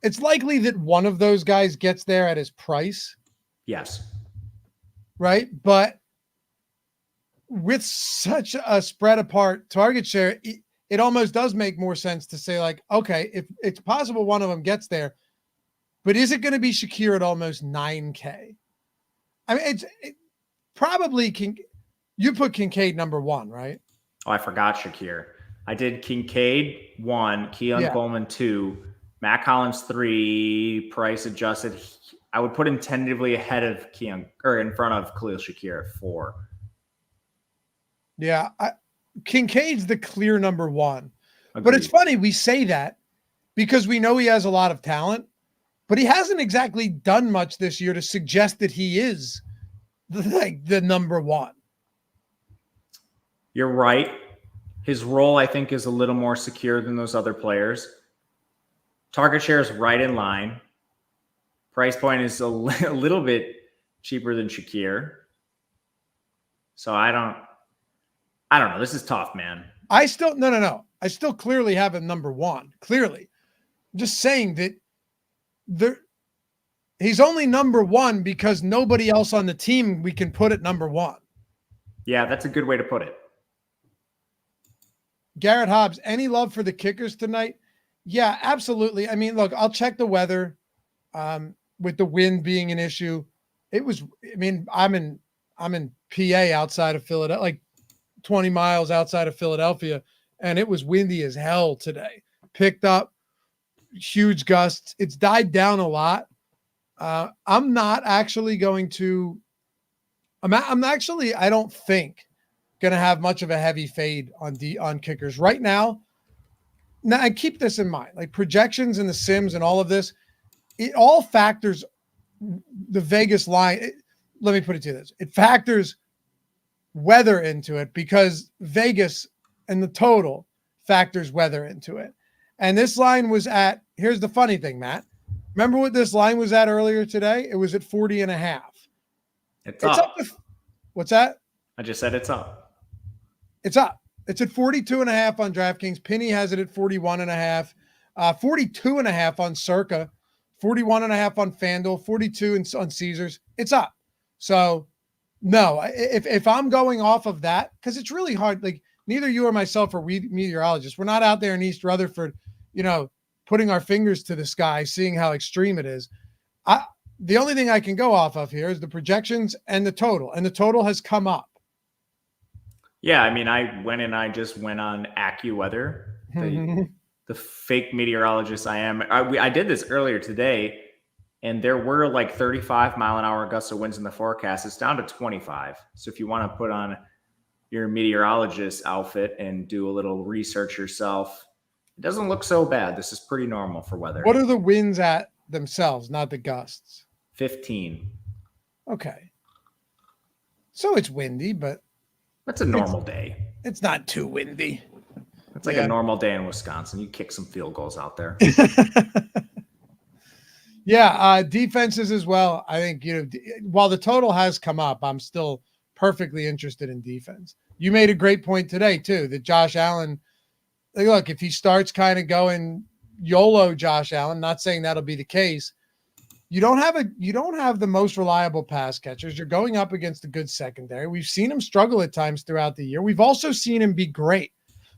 It's likely that one of those guys gets there at his price. Yes. Right? But with such a spread apart target share, it almost does make more sense to say like, okay, if it's possible one of them gets there, but is it going to be Shakir at almost 9K? I mean, probably you put Kincaid number 1, right? Oh, I forgot Shakir. I did Kincaid 1, Keon Coleman 2, Matt Collins 3, price adjusted. I would put him tentatively ahead of Keon, or in front of Khalil Shakir at 4. Yeah, Kincaid's the clear number 1. Agreed. But it's funny we say that because we know he has a lot of talent, but he hasn't exactly done much this year to suggest that he is the number 1. You're right. His role, I think, is a little more secure than those other players. Target share is right in line. Price point is a little bit cheaper than Shakir. So I don't know. This is tough, man. No. I still clearly have him number 1. Clearly. I'm just saying that he's only number 1 because nobody else on the team we can put at number 1. Yeah, that's a good way to put it. Garrett Hobbs, any love for the kickers tonight? Yeah, absolutely. I mean, look, I'll check the weather with the wind being an issue. I'm in PA outside of Philadelphia, like 20 miles outside of Philadelphia, and it was windy as hell today. Picked up huge gusts. It's died down a lot. I'm not actually going to I don't think going to have much of a heavy fade on kickers right now. Now, and keep this in mind, like projections and the sims and all of this, it all factors the Vegas line. Let me put it to this. It factors weather into it because Vegas and the total factors weather into it. And this line was here's the funny thing, Matt. Remember what this line was at earlier today? It was at 40.5. It's up. What's that? I just said it's up. It's up. It's at 42.5 on DraftKings. Penny has it at 41.5, 42.5 on Circa, 41.5 on FanDuel, 42 on Caesars. It's up. So no, if I'm going off of that, because it's really hard. Like neither you or myself are meteorologists. We're not out there in East Rutherford, putting our fingers to the sky, seeing how extreme it is. The only thing I can go off of here is the projections and the total, and the total has come up. Yeah, I mean, I just went on AccuWeather, the fake meteorologist I am. I did this earlier today, and there were like 35 mile an hour gusts of winds in the forecast. It's down to 25. So if you want to put on your meteorologist outfit and do a little research yourself, it doesn't look so bad. This is pretty normal for weather. What are the winds at themselves, not the gusts? 15. Okay. So it's windy, but that's a normal day. It's not too windy. It's like a normal day in Wisconsin. You kick some field goals out there. Yeah, defenses as well. I think, while the total has come up, I'm still perfectly interested in defense. You made a great point today, too, that Josh Allen, look, if he starts kind of going YOLO Josh Allen, not saying that'll be the case, you don't have the most reliable pass catchers. You're going up against a good secondary. We've seen him struggle at times throughout the year. We've also seen him be great.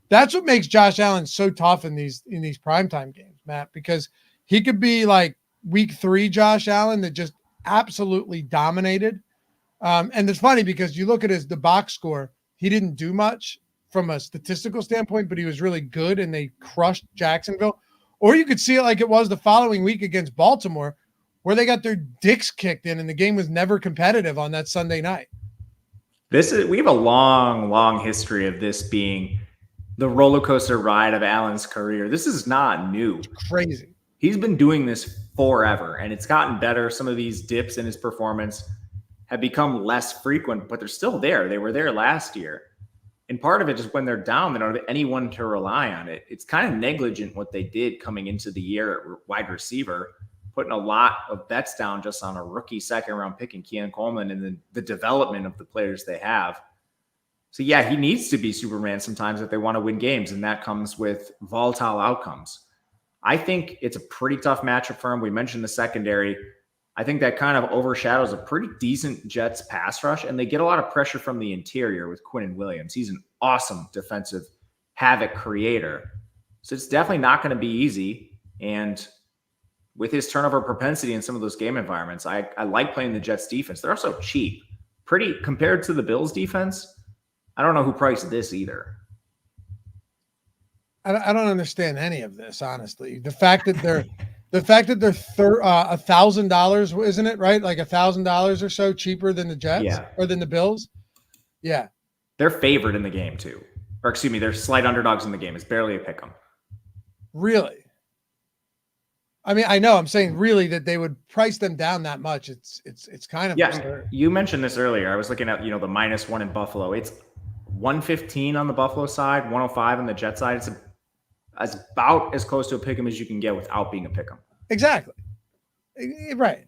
That's what makes Josh Allen so tough in these primetime games, Matt, because he could be like week 3 Josh Allen that just absolutely dominated. And it's funny because you look at the box score, he didn't do much from a statistical standpoint, but he was really good and they crushed Jacksonville. Or you could see it like it was the following week against Baltimore, where they got their dicks kicked in and the game was never competitive on that Sunday night. We have a long history of this being the roller coaster ride of Allen's career. This is not new. It's crazy. He's been doing this forever, and it's gotten better. Some of these dips in his performance have become less frequent, but they're still there. They were there last year. And part of it is when they're down, they don't have anyone to rely on it. It's kind of negligent what they did coming into the year at wide receiver, putting a lot of bets down just on a rookie second-round pick in Keon Coleman and then the development of the players they have. So, yeah, he needs to be Superman sometimes if they want to win games, and that comes with volatile outcomes. I think it's a pretty tough matchup for him. We mentioned the secondary. I think that kind of overshadows a pretty decent Jets pass rush, and they get a lot of pressure from the interior with Quinnen Williams. He's an awesome defensive havoc creator. So it's definitely not going to be easy. And with his turnover propensity in some of those game environments, I like playing the Jets defense. They're also cheap. pretty compared to the Bills defense. I don't know who priced this either. I don't understand any of this, honestly. The fact that they're $1,000, isn't it right? Like $1,000 or so cheaper than the Jets or than the Bills. Yeah, they're favored in the game too, or excuse me, they're slight underdogs in the game. It's barely a pick 'em. Really? I mean, I know I'm saying really that they would price them down that much. It's kind of absurd. You mentioned this earlier. I was looking at the -1 in Buffalo. It's 115 on the Buffalo side, 105 on the Jet side. It's about as close to a pick 'em as you can get without being a pick 'em. Exactly. Right.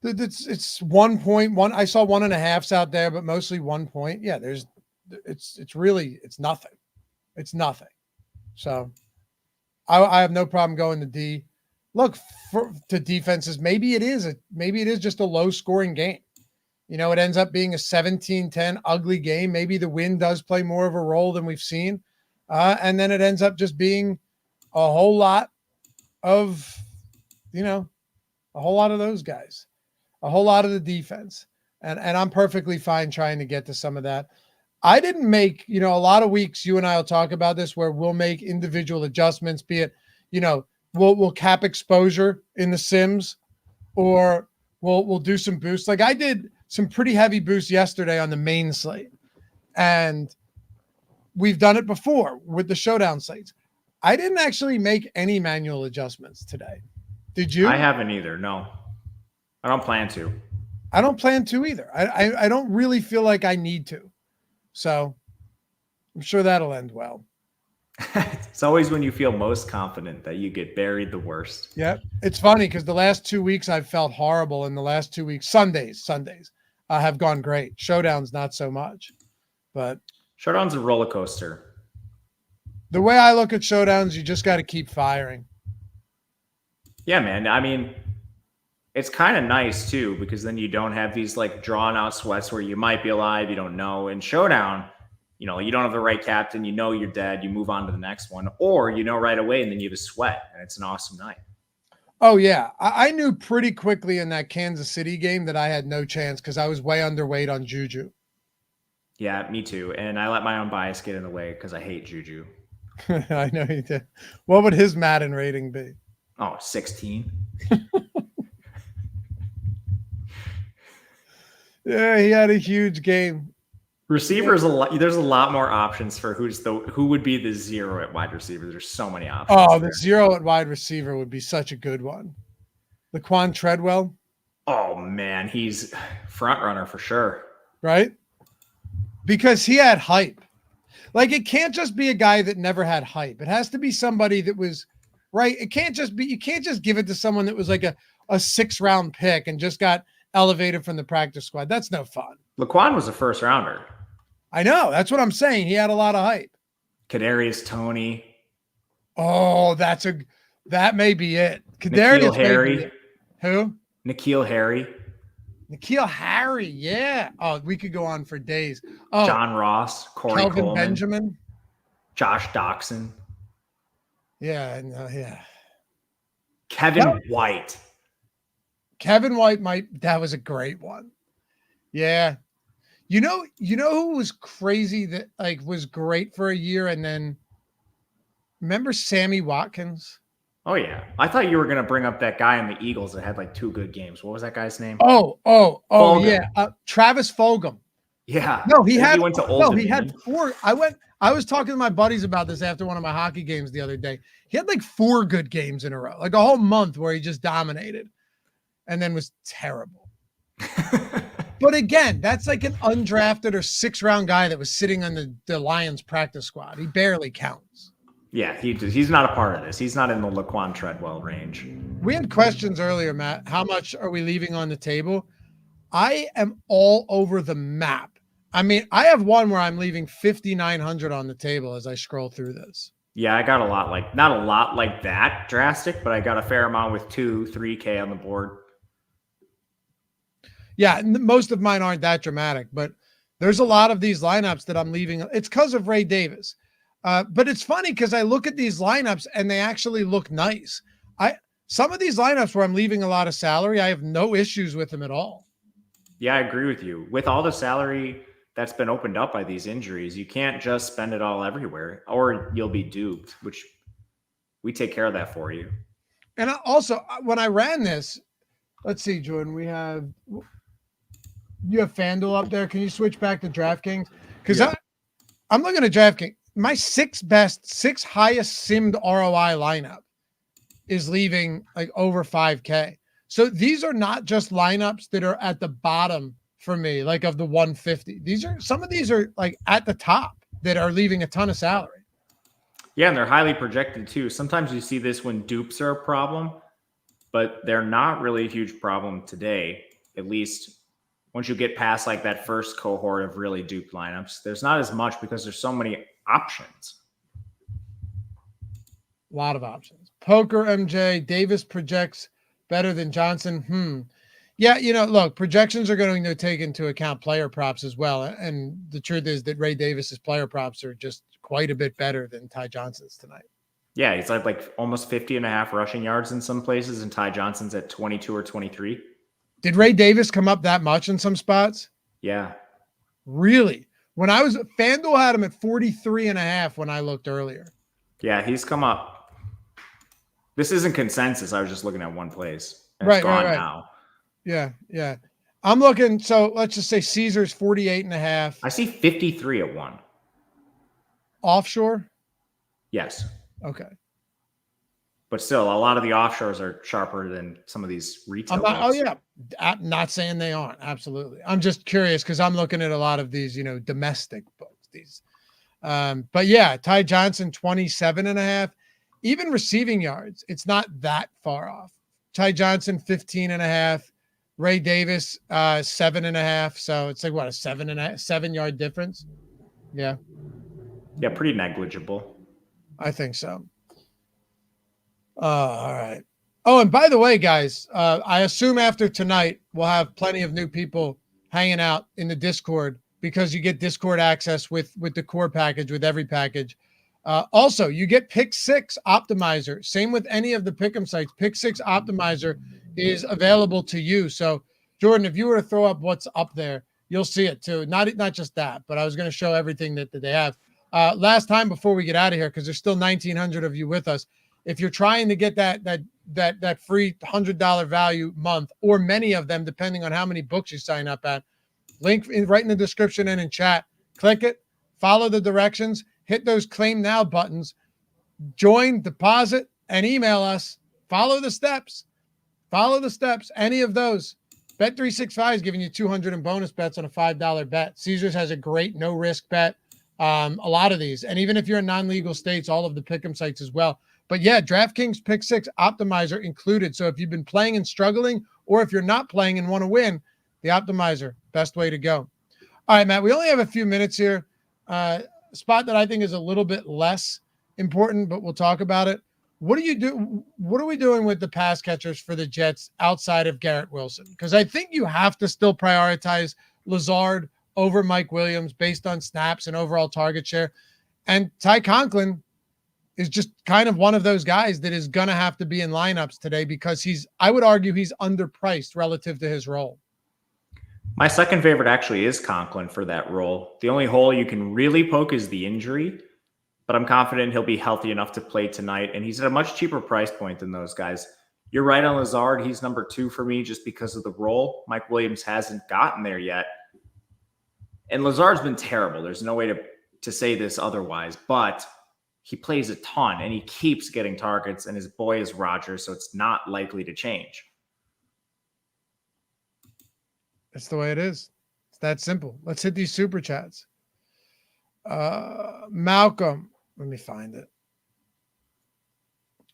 It's 1.1. I saw 1.5s out there, but mostly 1 point. Yeah, it's really nothing. It's nothing. So I have no problem going to D. Look to defenses. Maybe it is just a low scoring game. It ends up being a 17-10 ugly game. Maybe the wind does play more of a role than we've seen. And then it ends up just being a whole lot of, a whole lot of those guys, a whole lot of the defense. And I'm perfectly fine trying to get to some of that. I didn't make, a lot of weeks you and I will talk about this where we'll make individual adjustments, be it, we'll cap exposure in the Sims or we'll do some boosts. Like I did some pretty heavy boosts yesterday on the main slate. And we've done it before with the Showdown slates. I didn't actually make any manual adjustments today. Did you? I haven't either. No, I don't plan to. I don't plan to either. I don't really feel like I need to. So I'm sure that'll end well. It's always when you feel most confident that you get buried the worst. Yeah. It's funny because the last 2 weeks I've felt horrible. And the last 2 weeks, Sundays have gone great. Showdowns, not so much. But Showdown's a roller coaster. The way I look at Showdowns, you just got to keep firing. Yeah, man. I mean, it's kind of nice too, because then you don't have these like drawn out sweats where you might be alive, you don't know. In Showdown, you don't have the right captain, you're dead, you move on to the next one, or right away and then you have a sweat and it's an awesome night. Oh yeah. I knew pretty quickly in that Kansas City game that I had no chance because I was way underweight on Juju. Yeah, me too. And I let my own bias get in the way because I hate Juju. I know you did. What would his Madden rating be? Oh, 16. Yeah, he had a huge game. Receivers, there's a lot more options for who would be the zero at wide receiver. There's so many options. Oh, the zero at wide receiver would be such a good one. Laquan Treadwell. Oh man, he's front runner for sure. Right? Because he had hype. Like it can't just be a guy that never had hype. It has to be somebody that was right. You can't just give it to someone that was like a 6th-round pick and just got elevated from the practice squad. That's no fun. Laquan was a 1st rounder. I know. That's what I'm saying. He had a lot of hype. Kadarius Toney. Oh, that may be it. Kadarius Harry. Who? N'Keal Harry. N'Keal Harry. Yeah. Oh, we could go on for days. Oh, John Ross. Corey Kelvin Coleman. Benjamin. Josh Doxson. Yeah. Yeah. Kevin White. Kevin White that was a great one. Yeah. You know who was crazy that like was great for a year and then remember Sammy Watkins? Oh yeah. I thought you were going to bring up that guy in the Eagles that had like 2 good games. What was that guy's name? Oh yeah. Travis Fulgham. Yeah. No, he went to Old Dominion. He had 4. I was talking to my buddies about this after one of my hockey games the other day. He had like 4 good games in a row, like a whole month where he just dominated and then was terrible. But again, that's like an undrafted or 6th-round guy that was sitting on the Lions practice squad. He barely counts. Yeah, he's not a part of this. He's not in the Laquan Treadwell range. We had questions earlier, Matt. How much are we leaving on the table? I am all over the map. I mean, I have one where I'm leaving 5,900 on the table as I scroll through this. Yeah, I got not a lot like that drastic, but I got a fair amount with 3K on the board. Yeah, most of mine aren't that dramatic, but there's a lot of these lineups that I'm leaving. It's because of Ray Davis. But it's funny because I look at these lineups and they actually look nice. Some of these lineups where I'm leaving a lot of salary, I have no issues with them at all. Yeah, I agree with you. With all the salary that's been opened up by these injuries, you can't just spend it all everywhere or you'll be duped, which we take care of that for you. And also, when I ran this, let's see, Jordan, you have FanDuel up there. Can you switch back to DraftKings? Because I'm looking at DraftKings. My six highest simmed ROI lineup is leaving like over 5K. So these are not just lineups that are at the bottom for me, like of the 150. Some of these are like at the top that are leaving a ton of salary. Yeah, and they're highly projected too. Sometimes you see this when dupes are a problem, but they're not really a huge problem today, at least once you get past like that first cohort of really duped lineups. There's not as much because there's so many options. A lot of options. Poker MJ, Davis projects better than Johnson. Yeah, look, projections are going to take into account player props as well. And the truth is that Ray Davis's player props are just quite a bit better than Ty Johnson's tonight. Yeah, he's like almost 50.5 rushing yards in some places, and Ty Johnson's at 22 or 23. Did Ray Davis come up that much in some spots? Yeah. Really? When FanDuel had him at 43.5 when I looked earlier. Yeah, he's come up. This isn't consensus. I was just looking at one place. Right, it's gone right. now. Yeah. I'm looking. So let's just say Caesar's 48.5. I see 53 at one. Offshore? Yes. Okay. But still, a lot of the offshores are sharper than some of these retail books. Oh, yeah. I'm not saying they aren't. Absolutely. I'm just curious because I'm looking at a lot of these, domestic books. But yeah, Ty Johnson, 27.5. Even receiving yards, it's not that far off. Ty Johnson, 15.5. Ray Davis, 7.5. So it's like what, a 7-yard difference? Yeah. Yeah, pretty negligible. I think so. All right. Oh, and by the way, guys, I assume after tonight we'll have plenty of new people hanging out in the Discord because you get Discord access with the core package, with every package. Also, you get Pick 6 Optimizer. Same with any of the Pick'em sites. Pick 6 Optimizer is available to you. So, Jordan, if you were to throw up what's up there, you'll see it too. Not just that, but I was going to show everything that they have. Last time before we get out of here, because there's still 1,900 of you with us, if you're trying to get that free $100 value month, or many of them, depending on how many books you sign up at, link right in the description and in chat. Click it, follow the directions, hit those claim now buttons, join, deposit, and email us. Follow the steps. Any of those. Bet365 is giving you 200 in bonus bets on a $5 bet. Caesars has a great no risk bet. A lot of these, and even if you're in non-legal states, all of the pick'em sites as well. But yeah, DraftKings Pick 6 Optimizer included. So if you've been playing and struggling, or if you're not playing and want to win, the Optimizer, best way to go. All right, Matt, we only have a few minutes here. Spot that I think is a little bit less important, but we'll talk about it. What are we doing with the pass catchers for the Jets outside of Garrett Wilson? Because I think you have to still prioritize Lazard over Mike Williams based on snaps and overall target share. And Ty Conklin is just kind of one of those guys that is going to have to be in lineups today because I would argue he's underpriced relative to his role. My second favorite actually is Conklin for that role. The only hole you can really poke is the injury, but I'm confident he'll be healthy enough to play tonight, and he's at a much cheaper price point than those guys. You're right on Lazard. He's number 2 for me just because of the role. Mike Williams hasn't gotten there yet. And Lazard's been terrible. There's no way to say this otherwise, but he plays a ton and he keeps getting targets, and his boy is Rodgers, so it's not likely to change. That's the way it is. It's that simple. Let's hit these super chats. Malcolm, let me find it.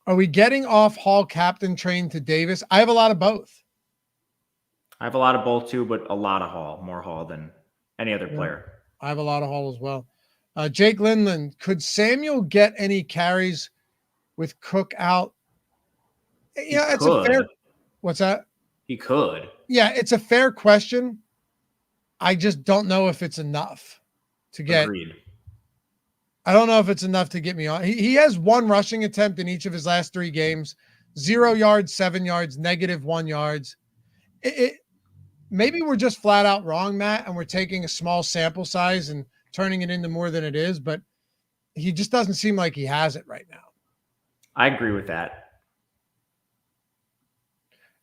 Are we getting off Hall captain train to Davis? I have a lot of both. I have a lot of both too, but a lot of Hall, more Hall than any other player. I have a lot of Hall as well. Jake Lindland, could Samuel get any carries with Cook out? Yeah, it's a fair. What's that? He could. Yeah, it's a fair question. I just don't know if it's enough to get. Agreed. I don't know if it's enough to get me on. He has one rushing attempt in each of his last 3 games. 0 yards, 7 yards, -1 yards. maybe we're just flat out wrong, Matt, and we're taking a small sample size and turning it into more than it is, but he just doesn't seem like he has it right now. I agree with that.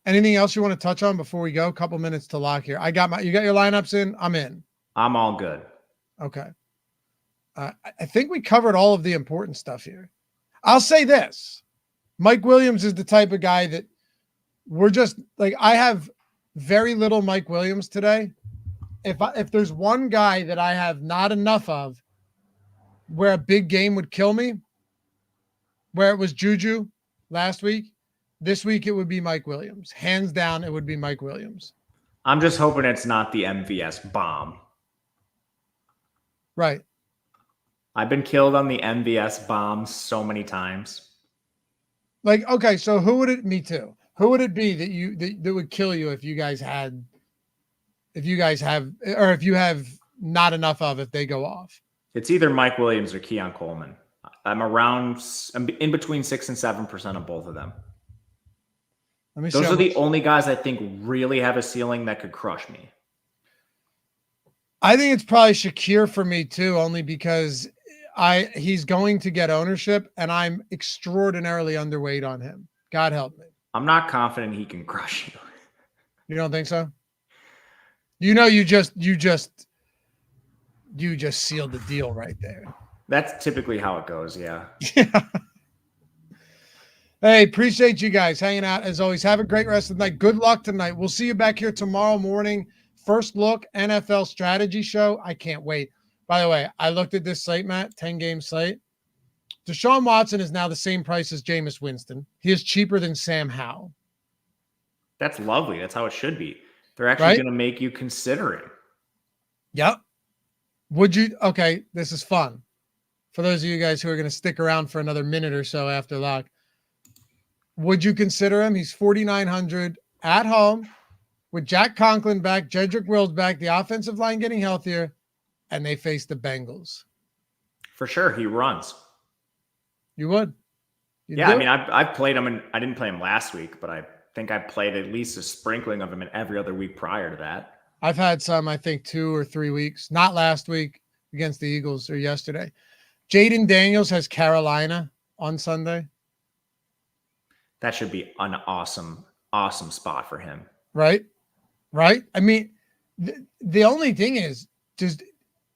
Anything else you want to touch on before we go? A couple minutes to lock here. You got your lineups in? I'm in. I'm all good. Okay. I think we covered all of the important stuff here. I'll say this. Mike Williams is the type of guy that we're just like, I have very little Mike Williams today. If there's one guy that I have not enough of where a big game would kill me, where it was Juju last week, this week it would be Mike Williams. Hands down, it would be Mike Williams. I'm just hoping it's not the MVS bomb. Right. I've been killed on the MVS bomb so many times. Like, okay, so me too. Who would it be that would kill you if you have not enough of if they go off? It's either Mike Williams or Keon Coleman. I'm in between 6 and 7% of both of them. Those are the only guys I think really have a ceiling that could crush me. I think it's probably Shakir for me too, only because he's going to get ownership and I'm extraordinarily underweight on him. God help me. I'm not confident he can crush you. You don't think so? You just sealed the deal right there. That's typically how it goes, yeah. Yeah. Hey, appreciate you guys hanging out as always. Have a great rest of the night. Good luck tonight. We'll see you back here tomorrow morning. First look NFL strategy show. I can't wait. By the way, I looked at this slate, Matt, 10-game slate. Deshaun Watson is now the same price as Jameis Winston. He is cheaper than Sam Howell. That's lovely. That's how it should be. They're actually going to make you consider it. Yep. Would you? Okay, this is fun. For those of you guys who are going to stick around for another minute or so after lock, would you consider him? He's 4,900 at home with Jack Conklin back, Jedrick Wills back, the offensive line getting healthier, and they face the Bengals. For sure, he runs. You would? I mean, I've played him, and I didn't play him last week, but I think I played at least a sprinkling of him in every other week prior to that. I've had some, I think, 2 or 3 weeks. Not last week against the Eagles or yesterday. Jaden Daniels has Carolina on Sunday. That should be an awesome, awesome spot for him. Right? Right? I mean, the only thing is, does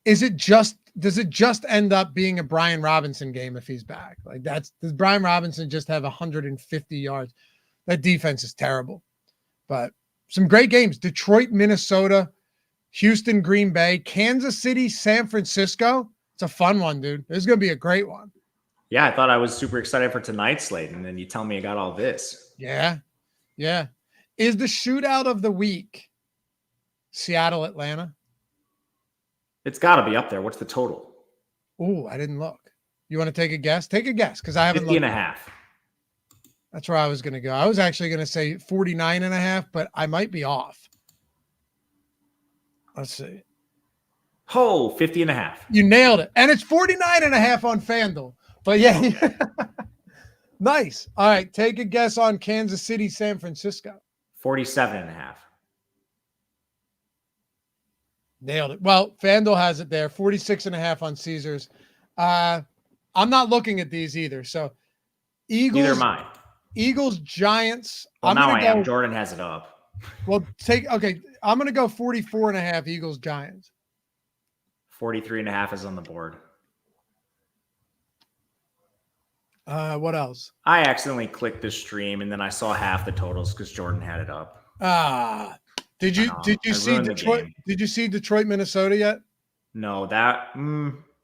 it just end up being a Brian Robinson game if he's back? Like does Brian Robinson just have 150 yards? That defense is terrible. But some great games. Detroit, Minnesota, Houston, Green Bay, Kansas City, San Francisco. It's a fun one, dude. This is going to be a great one. Yeah, I thought I was super excited for tonight's slate, and then you tell me I got all this. Yeah. Yeah. Is the shootout of the week Seattle, Atlanta? It's got to be up there. What's the total? Oh, I didn't look. You want to take a guess? Take a guess because I haven't 50 looked. and a half. That's where I was going to go. I was actually going to say 49.5, but I might be off. Let's see. Oh, 50 and a half. You nailed it. And it's 49.5 on FanDuel. But yeah. Okay. Nice. All right. Take a guess on Kansas City, San Francisco. 47 and a half. Nailed it. Well, FanDuel has it there. 46.5 on Caesars. I'm not looking at these either. So Eagles. Neither am I. Eagles, Giants. Well, now I am. Jordan has it up. Well, I'm going to go 44.5 Eagles, Giants. 43 and a half is on the board. What else? I accidentally clicked the stream and then I saw half the totals because Jordan had it up. Did you see Detroit? Did you see Detroit, Minnesota yet? No, that.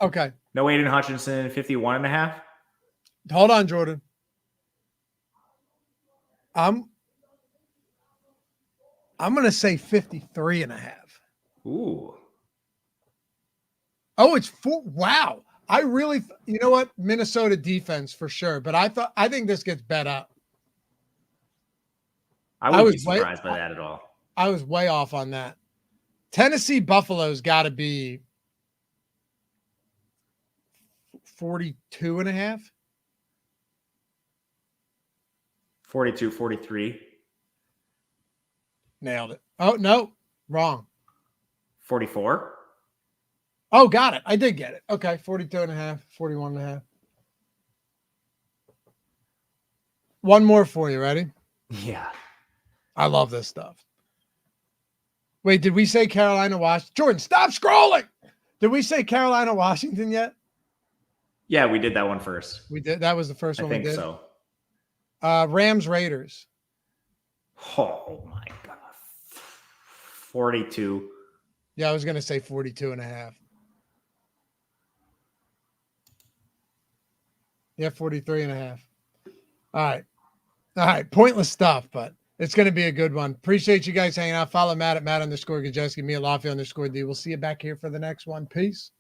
Okay. No, Aiden Hutchinson, 51 and a half. Hold on, Jordan. I'm going to say 53.5. Ooh. Oh, it's 4. Wow. I really, you know what? Minnesota defense for sure. But I think this gets bet up. I wouldn't be surprised by that at all. I was way off on that. Tennessee Buffalo's got to be 42.5. 42, 43. Nailed it. Oh, no. Wrong. 44. Oh, got it. I did get it. Okay. 42.5, 41.5. One more for you. Ready? Yeah. I love this stuff. Wait, did we say Carolina, Washington? Jordan, stop scrolling. Did we say Carolina, Washington yet? Yeah, we did that one first. We did. That was the first I one we think did. so. Rams, Raiders. Oh my God. 42. Yeah, I was going to say 42.5. Yeah, 43.5. All right. All right. Pointless stuff, but it's going to be a good one. Appreciate you guys hanging out. Follow Matt at Matt_Gajewski, me at Loughran_D. We'll see you back here for the next one. Peace.